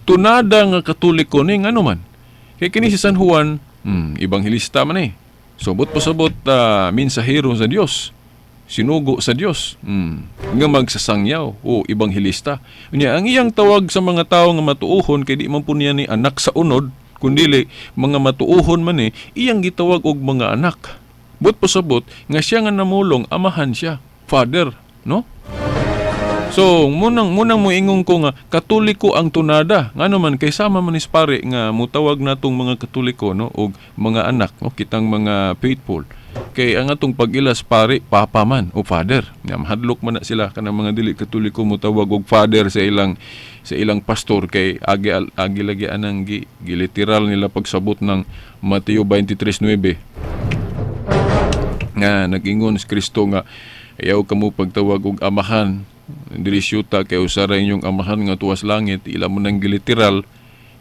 tunada nga Katoliko ni ngano man. Kay kini si San Juan, ibanghilista man eh. Subot pasabot minsahero sa Dios. Sinugo sa Dios. Nga magsasangyaw o ibanghilista. Unya ang iyang tawag sa mga tawo nga matuuhon kay di man po niya ni anak sa unod, kundili mga matuuhon man eh, iyang gitawag og mga anak. But pasabot nga siya nga namulong, amahan siya, father, no? So, munang moingon ko nga Katoliko ang tunada. Ngano man kay sama man is pare nga mutawag natong mga Katoliko, no, og mga anak, no, kitang mga faithful. Kay ang atong pag-ilas pare papa man o father. Nga mahadlok man na sila kanang mga dili Katoliko mutawag og father sa ilang pastor kay agi lagi anang giliteral nila pagsabot ng Mateo 23:9. Nga nag-ingon si Kristo nga ayaw kamo pagtawag og amahan, dili syuta kay usara inyong amahan nga tuwas langit, ila mo nang giliteral.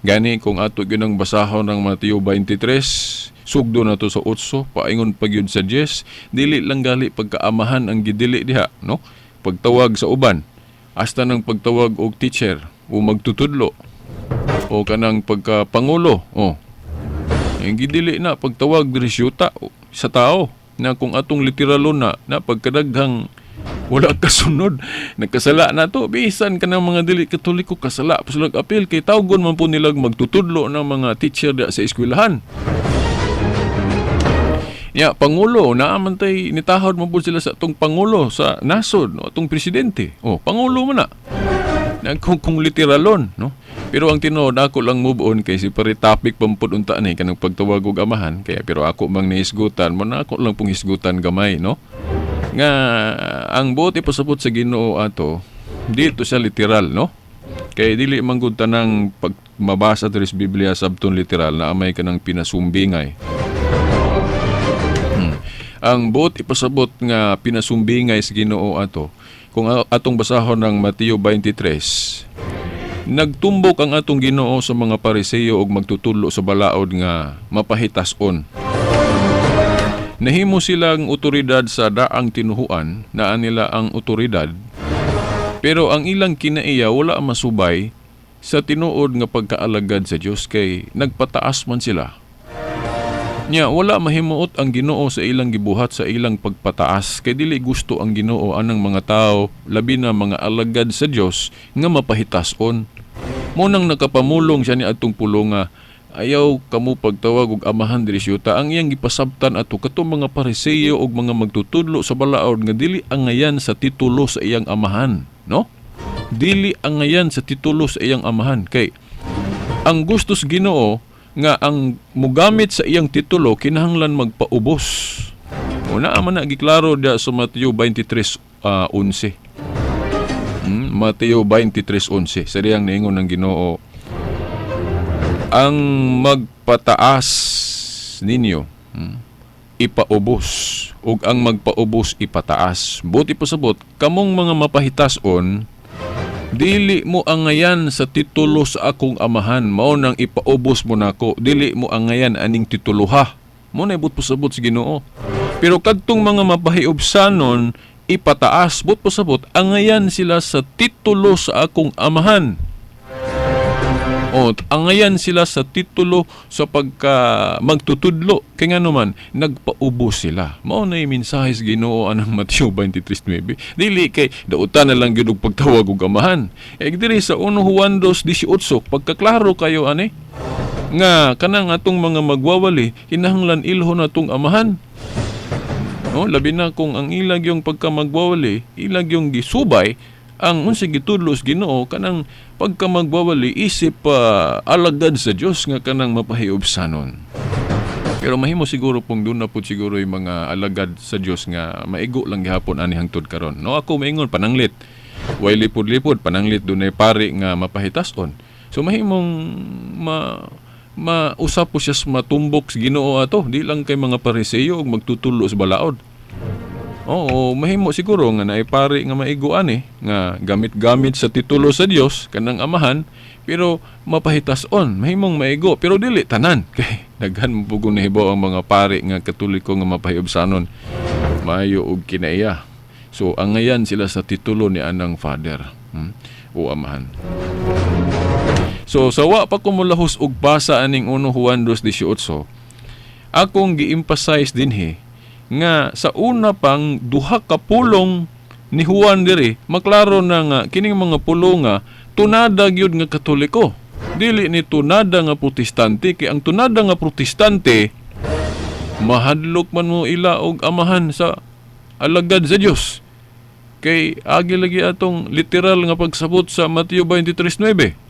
Gani kung ato ginang basahon ng Mateo 23, sugdo na to sa 8, paingon pag yun sa 10, dili lang gali pagkaamahan ang gidili diha, no? Pagtawag sa uban, hasta ng pagtawag og teacher o magtutudlo o kanang pagkapangulo, ang gidili na pagtawag diri syuta sa tao na kung atong literalon na pagkadaghang wala kasunod, nagkasala na to, bisan ka ng mga dili Katoliko kasala pa sila apil kay tawgon man po nilag magtutudlo ng mga teacher sa eskwelahan. Pangulo, naamantay nitahod mo po sila sa atong pangulo sa nasod, no, atong presidente. Pangulo man na. Kung literalon, no? Pero ang tinuod ako lang move on kay si pare topic pampud unta ni kanang pagtawag og amahan, kaya pero ako mang naisgutan mo na ako lang pong hisgutan gamay, no? Nga ang buot ipasabot sa Ginoo ato dito sa literal, no? Kay dili man gud tanang pag mabasa diri sa Biblia sabton literal na amay kanang pinasumbingay. Ang buot ipasabot nga pinasumbingay sa Ginoo ato, kung atong basahon ng Mateo 23, nagtumbok ang atong Ginoo sa mga Pariseo og magtutulo sa balaod nga mapahitason. Nahimo silang otoridad sa daang tinuhuan, naa nila ang otoridad, pero ang ilang kinaiya wala masubay sa tinuod nga pagkaalagad sa Dios, kay nagpataas man sila. Nya wala mahimuot ang Ginoo sa ilang gibuhat sa ilang pagpataas, kay dili gusto ang Ginoo anang mga tao, labi na mga alagad sa Dios, nga mapahitason. Mo nang nakapamulong siya ni atong pulonga, ayaw kamo pagtawag og amahan diri siyuta. Ang iyang gipasabtan ato katong mga Pariseo og mga magtutudlo sa balaod nga dili angayan sa titulo sa iyang amahan, no? Dili angayan sa titulo sa iyang amahan, kay ang gusto sa Ginoo nga ang mugamit sa iyang titulo kinahanglan magpaubos. Una man na giklaro dia sa Mateo 23:11. Mateo 23:11. Sa diyang niingon ng Ginoo, ang magpataas ninyo ipaubos, ug ang magpaubos ipataas. Buti pasabot kamong mga mapahitason, dili mo angayan sa titulo sa akong amahan, mao nang ipaubos mo nako. Dili mo angayan aning tituluha. Mo na ibut pasabot sa Ginoo. Pero kadtong mga mapahiubsanon ipataas, but pasabot angayan sila sa titulo sa akong amahan. O angayan sila sa titulo sa pagka magtutudlo. Kaya nga naman, nagpaubos sila. Mao na yung mensahe sa Ginoo anang Mateo 23:9. Dili kay dautan na lang yun og pagtawag og amahan. Diri sa 1 Juan 2:18, pagkaklaro kayo ani, nga kanang atong mga magwawali, hinahanglan ilho na atong amahan. No, labi na kung ang ilag yung pagka magwawali, ilag yung gisubay, ang unsay gitudlos Ginoo kanang pagka magwawali isip alagad sa Dios nga kanang mapahiubsanon. Pero mahimo siguro pong doon na po siguro yung mga alagad sa Dios nga maigo lang gihapon ani hangtod karon. No, ako maingon pananglit. Way lipod-lipod pananglit dunay pari nga mapahitason. So mahimong mausap po siya matumbok sa Ginoo ato, di lang kay mga Pariseo og magtutulo sa balaod. Oo, mahimo siguro nga naipari nga maiguan nga gamit-gamit sa titulo sa Dios kanang amahan, pero mapahitason, mahimong maigo, pero dili tanan. Kay daghan mo pugo nahibaw ang mga pari nga Katoliko nga mapahiubsanon, maayo og kinaiya. So angayan sila sa titulo ni anang Father o amahan. So sawa pa ko mulahos og basa aning 1 Juan 2:18, akong gi-emphasize dinhi nga sa una pang duha ka pulong ni Juan diri, maklaro na nga kining mga pulong nga tunada gyud nga Katoliko, dili ni tunada nga Protestante. Kay ang tunada nga Protestante mahadlok man mo ila og amahan sa alagad sa Dios, kay agi lagi atong literal nga pagsabot sa Mateo 23:9.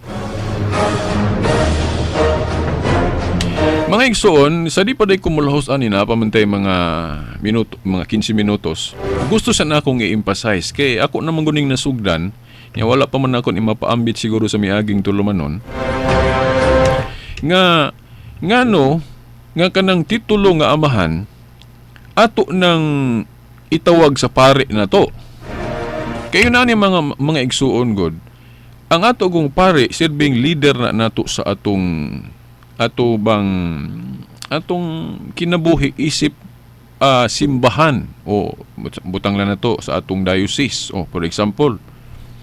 Mga igsoon, sa di pa day kumulahos ani na pamantay mga 15 minutos. Gusto sana akong i-emphasize kay ako naman guning nasugdan, nya wala pa man akong imapaambit siguro sa miaging tulumanon. Nga kanang titulo nga amahan ato nang itawag sa pari na to. Kayo na ni mga igsuon god. Ang ato gong pari silbing leader na nato sa atong kinabuhi isip simbahan o butang lang na to sa atong diocese. O for example,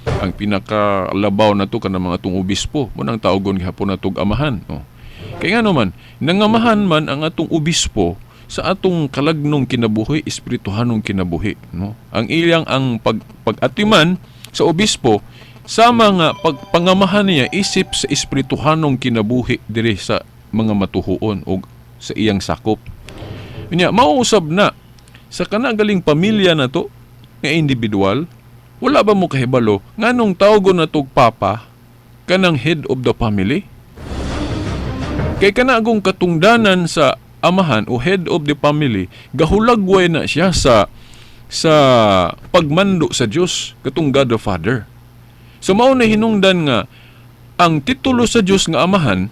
ang pinakalabaw na to kanang mga atong obispo, mo nang tawgon gihapon natong amahan. O kaya nga naman, nangamahan man ang atong obispo sa atong kalagnong kinabuhi, espirituhanong kinabuhi, no? Ang ilang pag-atiman sa obispo sama nga pagpangamahan niya isip sa espirituhanong kinabuhi diri sa mga matuhuon o sa iyang sakop. Nya mauusab na sa kanagaling pamilya na to nga individual, wala ba mo kahibalo nganong tawgon na tog papa kanang head of the family? Kay kanagong katungdanan sa amahan o head of the family, gahulagway na siya sa pagmando sa Dios katong God the Father. So mao na hinungdan nga ang titulo sa Dios nga Amahan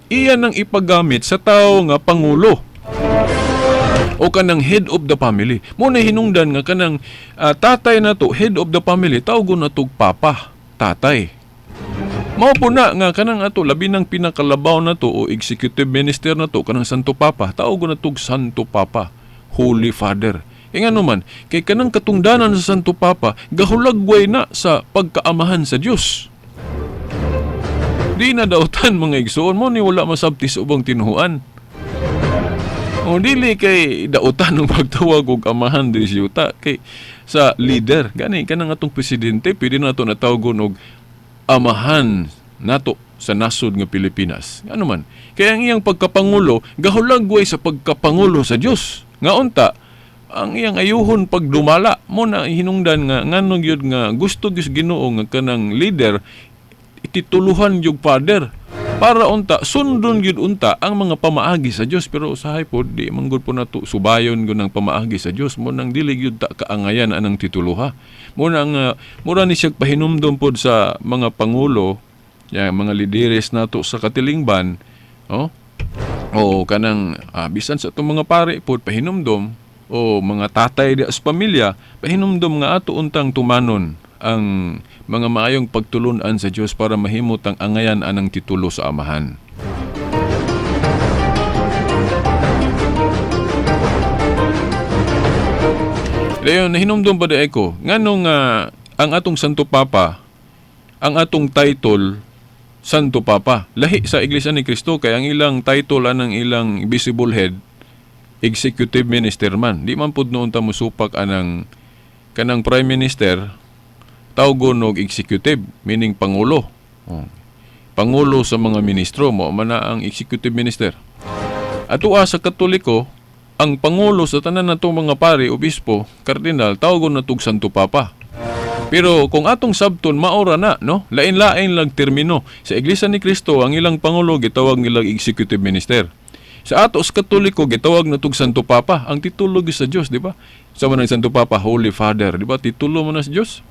iyan ang ipagamit sa tao nga pangulo o kanang head of the family. Mo na hinungdan nga kanang tatay na to, head of the family, tawgon na tog papa, tatay. Mao po na nga kanang ato labi ng pinakalabaw na to o executive minister na to kanang Santo Papa, tawgon na tog Santo Papa, Holy Father. E nga naman, kay kanang katungdanan sa Santo Papa, gahulagway na sa pagkaamahan sa Dios. Di na dautan mga igsoon mo ni wala masabti sa ubang tinuhuan. O dili kay dautan ng pagtawag og amahan diri sa yuta kay sa leader. Gani kanang atong presidente pwede na to natawgon og amahan nato sa nasod nga Pilipinas. Ano man, kaya ang iyang pagkapangulo gahulagway sa pagkapangulo sa Dios. Nga unta ang iyang ayuhon pagdumala mo na hinungdan nga nganong yun nga gusto gis Ginoo nga kanang leader itituluhan yung father para unta sundon gyud unta ang mga pamaagi sa Dios, pero usahay po di manggod po nato subayon gyud ang pamaagi sa Dios mo nang dili gyud ta kaangayan anang tituluha mo nang mura ni siya pahinumdom pod sa mga pangulo ya mga lideres nato sa katilingban o kanang bisan sa itong mga pare pod pahinumdom o mga tatay di as pamilya pahinumdom nga ato untang tumanon ang mga maayong pagtulunan sa Dios para mahimot ang angayan anang titulo sa amahan. Dayon nahinumdum pa di ko nganong ang atong Santo Papa ang atong title Santo Papa lahi sa Iglesia ni Cristo kay ang ilang title anang ilang visible head executive minister man. Di man pud noon ta mosupak anang kanang prime minister tawgon og executive, meaning pangulo. Pangulo sa mga ministro mo man na ang executive minister. Atua sa Katoliko, ang pangulo sa tanan natong mga pari, obispo, kardinal tawgon na tug Santo Papa. Pero kung atong sabton maora na, no? Lain-lain lang termino. Sa Iglesia ni Cristo ang ilang pangulo gitawag nilang executive minister. Sa ato sa Katoliko gitawag na tug Santo Papa. Ang titulo sa Dios, di ba? Sa manang Santo Papa, Holy Father, di ba? Titulo mo na sa Dios.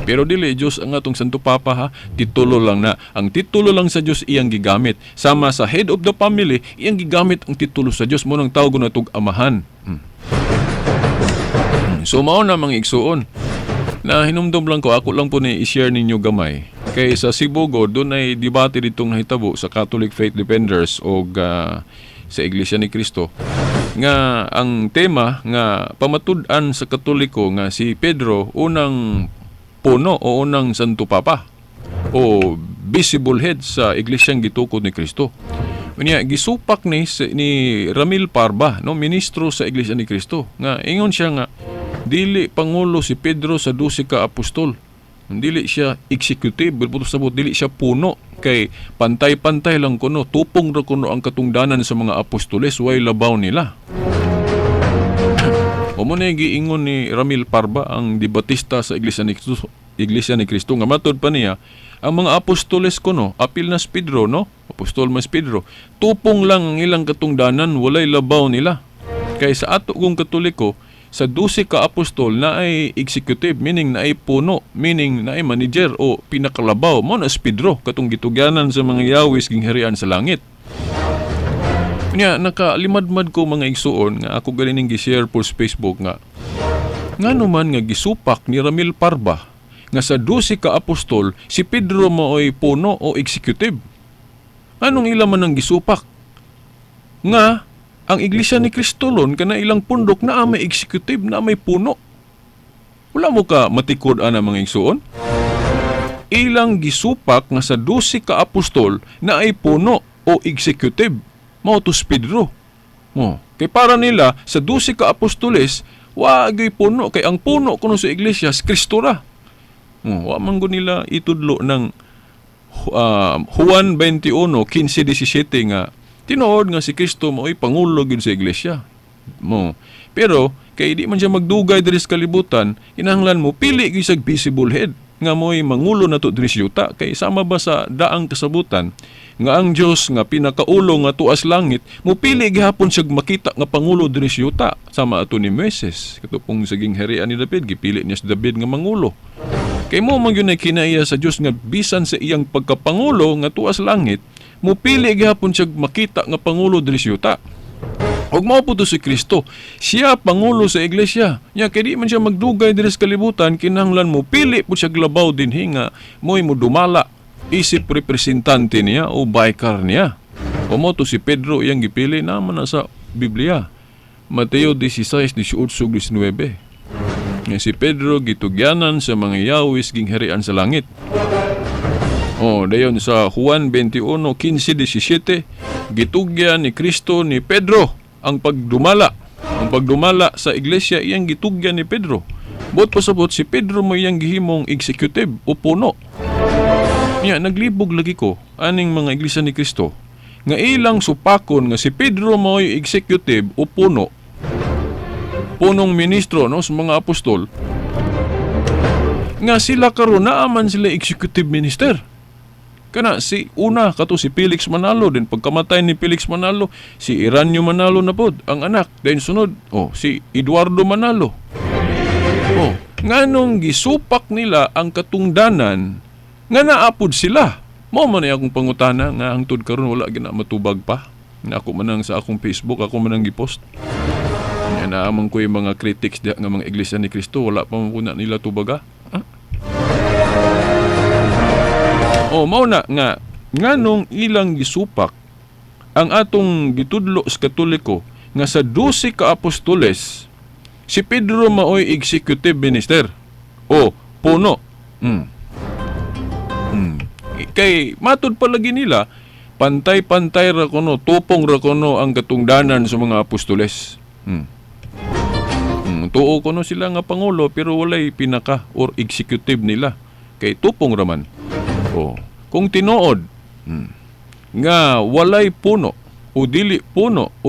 Pero dili Dios ang atong Santo Papa ha, titulo lang na. Ang titulo lang sa Dios iyang gigamit. Sama sa head of the family, iyang gigamit ang titulo sa Dios mo nang tawgon na tug amahan. So mao na mga igsuon. Na hinumdum lang ko, ako lang po ni i-share ninyo gamay. Kay sa Sibugo, doon ay debate ditong nahitabo sa Catholic Faith Defenders o sa Iglesia ni Cristo. Nga ang tema nga pamatud-an sa Katoliko nga si Pedro unang puno o unang Santo Papa o visible head sa iglesyang gitukod ni Cristo. Unya gisupak ni Ramil Parba, no, ministro sa Iglesia ni Cristo, nga ingon siya nga dili pangulo si Pedro sa 12 ka apostol. Dili siya executive, buto sabot dili siya puno kay pantay-pantay lang kuno, tupong ra kuno ang katungdanan sa mga apostoles way labaw nila. O mo na giingon ni Ramil Parba, ang debatista sa Iglesia ni Cristo, nga matod pa niya, ang mga apostoles kuno, apil na Pedro, no? Apostol mas Pedro, tupong lang ang ilang katungdanan, walay labaw nila. Kay sa ato kong Katoliko, sa 12 ka apostol na ay executive, meaning na ay puno, meaning na ay manager o pinakalabaw, mo na Pedro, katong gitugyanan sa mga yawis gingharian sa langit. Nya nakalimadmad ko mga igsuon nga ako galing gi-share po sa Facebook nga naman nga gisupak ni Ramil Parba nga sa 12 ka apostol si Pedro mo'y puno o executive. Anong ila man ang gisupak? Nga ang Iglesia ni Cristo lon kana ilang pundok na may executive na may puno. Wala mo ka matikod ana mga igsuon? Ilang gisupak nga sa 12 ka apostol na ay puno o executive. Mautos Pedro. Kay para nila, sa 12 ka apostoles, wagay puno. Kay ang puno kuno sa iglesia, Kristo ra. Wa man ko nila itudlo ng Juan 21:15-17 nga, tinuod nga si Kristo mo'y pangulo gid sa iglesia. Pero, kay di man siya magdugay diri sa kalibutan, kinahanglan mo, pili gid sa visible head nga mo'y mangulo na to diri sa yuta. Kay sama ba sa daang kasabutan, nga ang Dios nga pinakaulo nga tuas langit mupili gihapon siya makita nga pangulo diri sa yuta sama ato ni Moises katupong saging harian ni David gipili niya si David nga mangulo. Kay mo man yun ay kinaiya sa Dios nga bisan sa iyang pagkapangulo nga tuwa sa langit, mupili gihapon siya makita nga pangulo diri sa yuta. Og mao po to si Kristo. Siya pangulo sa iglesia. Nya kay di man siya magdugay diri sa kalibutan, kinahanglan mo pili po siya glabaw dinhi nga mo'y mo dumala isip representante niya o baykar niya. O mo to si Pedro iyang gipili naman na sa Biblia. Mateo 16:18-19. Nga si Pedro gitugyanan sa mga yawis gingharian sa langit. Dayon sa Juan 21:15-17, gitugyan ni Kristo ni Pedro ang pagdumala. Ang pagdumala sa iglesia iyang gitugyan ni Pedro. Bot pasabot si Pedro mo iyang gihimong executive o puno. Nya naglibog lagi ko aning mga iglesia ni Kristo nga ilang supakon nga si Pedro mo'y executive o puno, punong ministro no, sa mga apostol, nga sila karon naaman sila executive minister. Kana si una kato si Felix Manalo, din pagkamatay ni Felix Manalo, si Iranyo Manalo na pod ang anak. Then sunod, si Eduardo Manalo. Nganong gisupak nila ang katungdanan nga naapod sila. Mao man akong pangutana nga hangtod karon wala gina matubag pa. Na ako manang sa akong Facebook, ako manang gipost. Nga naamang ko yung mga critics nga mga iglesia ni Kristo, wala pa muna nila tubaga. Mao na nga nganong ilang gisupak ang atong gitudlo sa Katoliko nga sa 12 ka apostoles si Pedro maoy executive minister o puno. Kay matud palagi nila pantay-pantay ra kuno, tupong ra kuno ang katungdanan sa mga apostoles. Tuo kuno sila nga pangulo pero walay pinaka or executive nila kay tupong raman. Kung tinuod nga walay puno o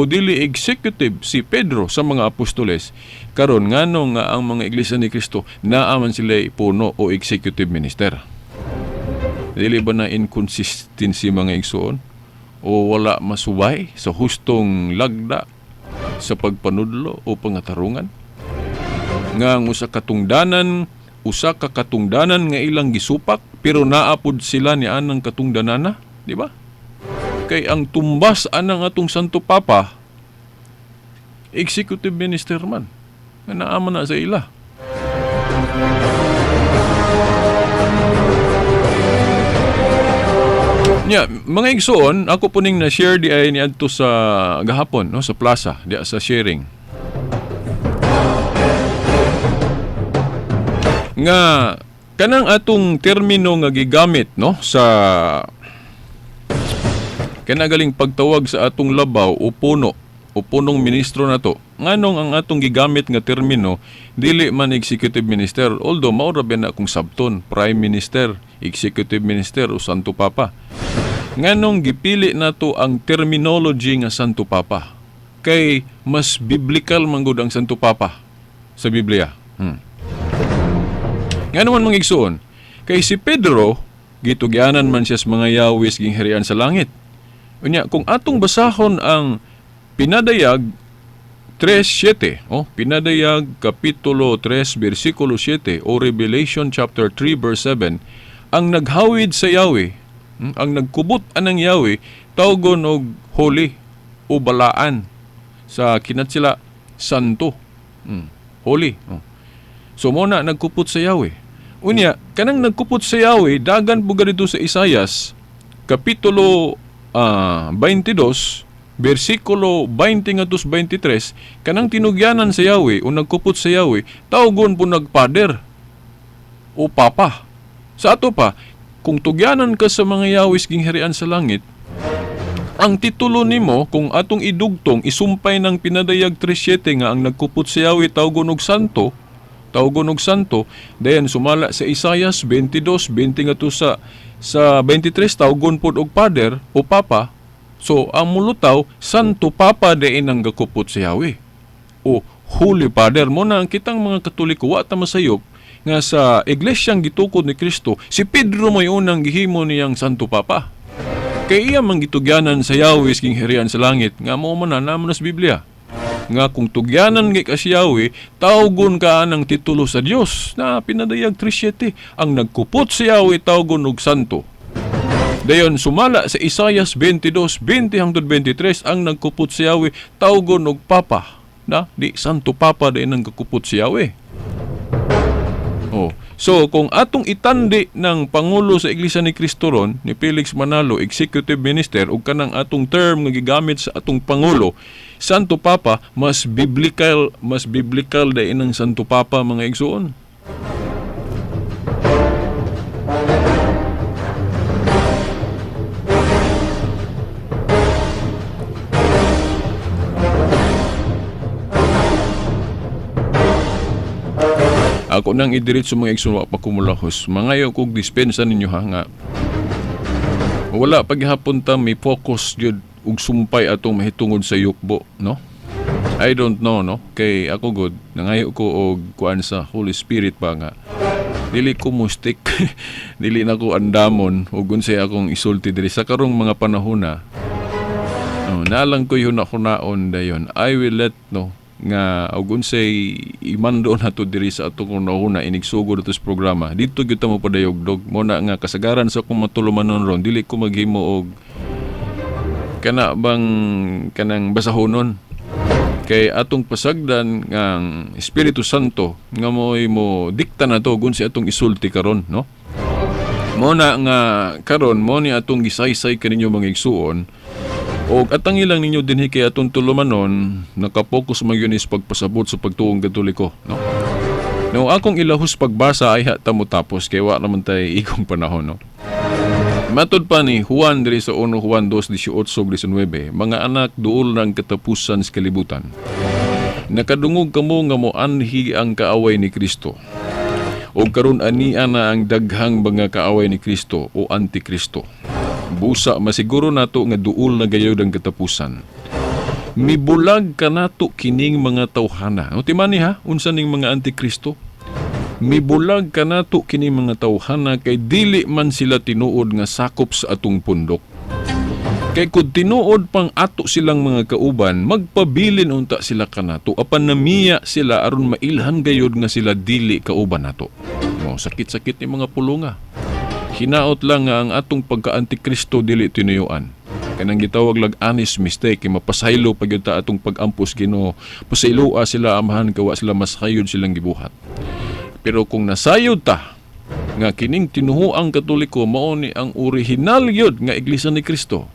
dili executive si Pedro sa mga apostoles, karon ngano nga ang mga iglesia ni Kristo naaman sila puno o executive minister. Dili ba na inconsistency mga igsoon o wala masubay sa hustong lagda sa pagpanudlo o pangatarungan nga usa ka katungdanan nga ilang gisupak pero naapod sila ni anang katungdanana, di ba? Kay ang tumbas anang atong Santo Papa executive minister man nga naaman na sa ila. Mga igsoon, ako po ning na-share di ay niadto sa gahapon no, sa plaza, di sa sharing. Nga kanang atong termino nga gigamit no sa kanagaling pagtawag sa atong labaw o puno o punong ministro nato, nganong ang atong gigamit nga termino dili man executive minister, although mao ra na akong sabton, prime minister, executive minister o Santo Papa. Nganong gipili nato ang terminology nga Santo Papa kay mas biblical man gud ang Santo Papa sa Biblia. Ngano man mga igsoon, kay si Pedro gitugyanan man siya sa mga yawis gingharian sa langit. Unya kung atong basahon ang Pinadayag 3:7, Pinadayag kapitulo 3 bersikulo 7 o Revelation chapter 3 verse 7, ang naghawid sa Yahweh, ang nagkubot anang Yahweh, tawgon og holy o balaan, sa kinat sila santo, holy. So muna nagkupot sa Yahweh. Unya kanang nagkupot sa Yahweh, dagan buga dito sa Isayas kapitulo 22 bersikulo 20-23, kanang tinugyanan sa Yahweh o nagkupot sa Yahweh, tawgon po nagpader o papa. Sa ato pa, kung tugyanan ka sa mga Yahweh gingharian sa langit, ang titulo nimo kung atong idugtong isumpay ng Pinadayag 3:7 nga ang nagkupot sa Yahweh tawgon og santo, dayan sumala sa Isayas 22:20 ngadto sa 23 tawgon pod og pader o papa. So ang mulutaw Santo Papa diin ang gakupot sa Yahweh o Holy Father. Mo na ang kitang mga Katoliko wa ta masayop nga sa iglesyang gitukod ni Kristo si Pedro mo'y unang gihimo niyang Santo Papa. Kay iya man gitugyanan sa Yahweh gingharian sa langit nga mao man na naman sa Biblia. nga kung tugyanan nga kasyawi, tawgon ka ng titulo sa Dios na pinadayag 3:7. Ang nagkupot sa Yahweh tawgon og santo. Dayon sumala sa Isaias 22:20-23, ang nagkupot sa Yahweh tawgon og papa. Na di santo papa dayon ang nagkupot sa Yahweh. Oh. So, kung atong itandi ng Pangulo sa Iglesia ni Cristo ron, ni Felix Manalo, Executive Minister, o kanang atong term nga gigamit sa atong Pangulo, Santo Papa, mas biblical dayon ang Santo Papa, mga igsoon. Ako nang idiretso mga igsoon, wa pa kumulahos. Mangayo kog dispensa ninyo ha nga. Wala paghapon ta may focus jud ug sumpay atong mahitungod sa yukbo, no? I don't know, no? Kay ako good, nangayo ko og kuan sa Holy Spirit pa nga. Dili ko mustik, dili na ko andamon ug unsay akong isulti diri sa karong mga panahon na. Nalang ko yun ako naon dayon. I will let nga og unsay imando nato diri sa atong una inigsugod ato sa programa. Dito gyud ta mo padayog-dog mo na nga kasagaran sa akong matulumanon ron, dili ko maghimo og kana bang kanang basahonon. Kay atong pasagdan ngang Espiritu Santo nga mo dikta na to gun si atong isulti karon, no? Mo na nga karon mo ni atong gisaysay kaninyo mga igsuon. O atang ilang ninyo dinhi kay atong tulumanon, nakapokus magyunis pagpasabot sa pagtuong Katoliko, no? No, akong ilahos pagbasa ay hata mo tapos kay wa naman tay ikong panahon, no? Matod pa ni Juan diri sa 1 Juan 2:18-19, mga anak, duol ng katapusan sa kalibutan. Nakadungog kamo nga mo anhi ang kaaway ni Kristo. O karon ania na ang daghang mga kaaway ni Kristo o Antikristo. Busa masiguro nato nga duol na gayud ang katapusan. Mibulag ka nato kining mga tawhana. O timani ha, unsa ning mga Antikristo? Mibulag ka nato kining mga tawhana kay dili man sila tinuod nga sakop sa atong pundok. Kay kung tinuod pang ato silang mga kauban, magpabilin unta sila kanato apan namiya sila aron mailhan gayud nga sila dili kauban nato. Mo sakit-sakit ni mga pulunga. Hinaot lang nga ang atong pagka-Antikristo dili tinuyuan. Kanang gitawag lag honest mistake, mapasaylo pag ta atong pag-ampos Ginoo. Pasayloa sila amahan kawa sila masayod silang gibuhat. Pero kung nasayod ta nga kining tinuhuang Katoliko mao ni ang original yod nga Iglesia ni Kristo.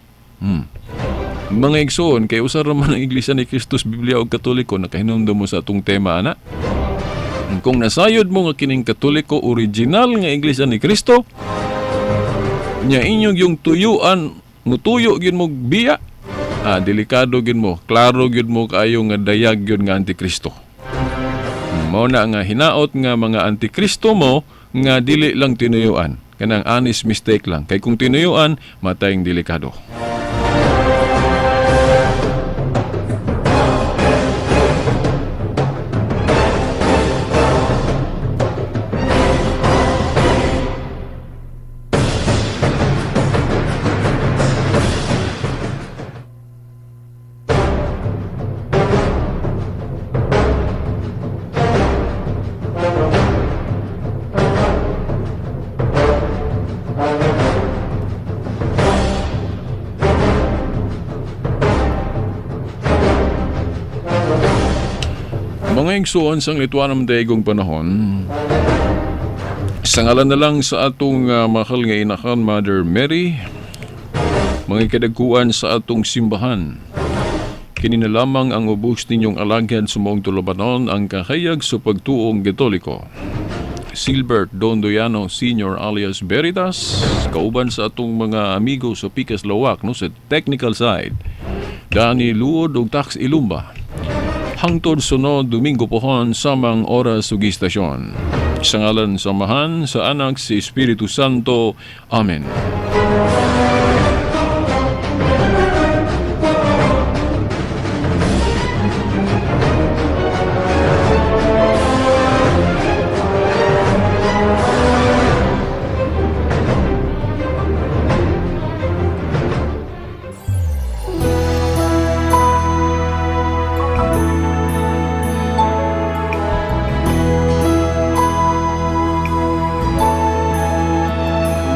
Mga igsoon kay usa ra man ang Iglesia ni Kristo sa Biblia ug Katoliko, nakahinumdum mo sa atong tema ana. Kung nasayod mo nga kining Katoliko original nga Iglesia ni Kristo, nya inyong yung tuyuan, mutuyo gyud mo biya. Delikado gyud mo, klaro gyud mo kaayo nga dayag gyud nga Antikristo. Mao na nga hinaot nga mga Antikristo mo nga dili lang tinuyuan, kanang honest mistake lang. Kay kung tinuyuan, matayong delikado. Mga igsuon sang lituanam daigong panahon, sa ngalan na lang sa atong mahal nga inahan, Mother Mary, mga kadagkuan sa atong simbahan, kini na lamang ang ubos ninyong alagad sa maong tulubanon ang kahayag sa pagtuong Katoliko. Silbert Don Doyano Sr. alias Veritas, kauban sa atong mga amigo sa Pikas Lawak, no, sa technical side, Dani Luod ug Tax Ilumba. Hangtod sunod Domingo pohon samang oras ug istasyon. Sa ngalan samahan sa anak si Espiritu Santo. Amen.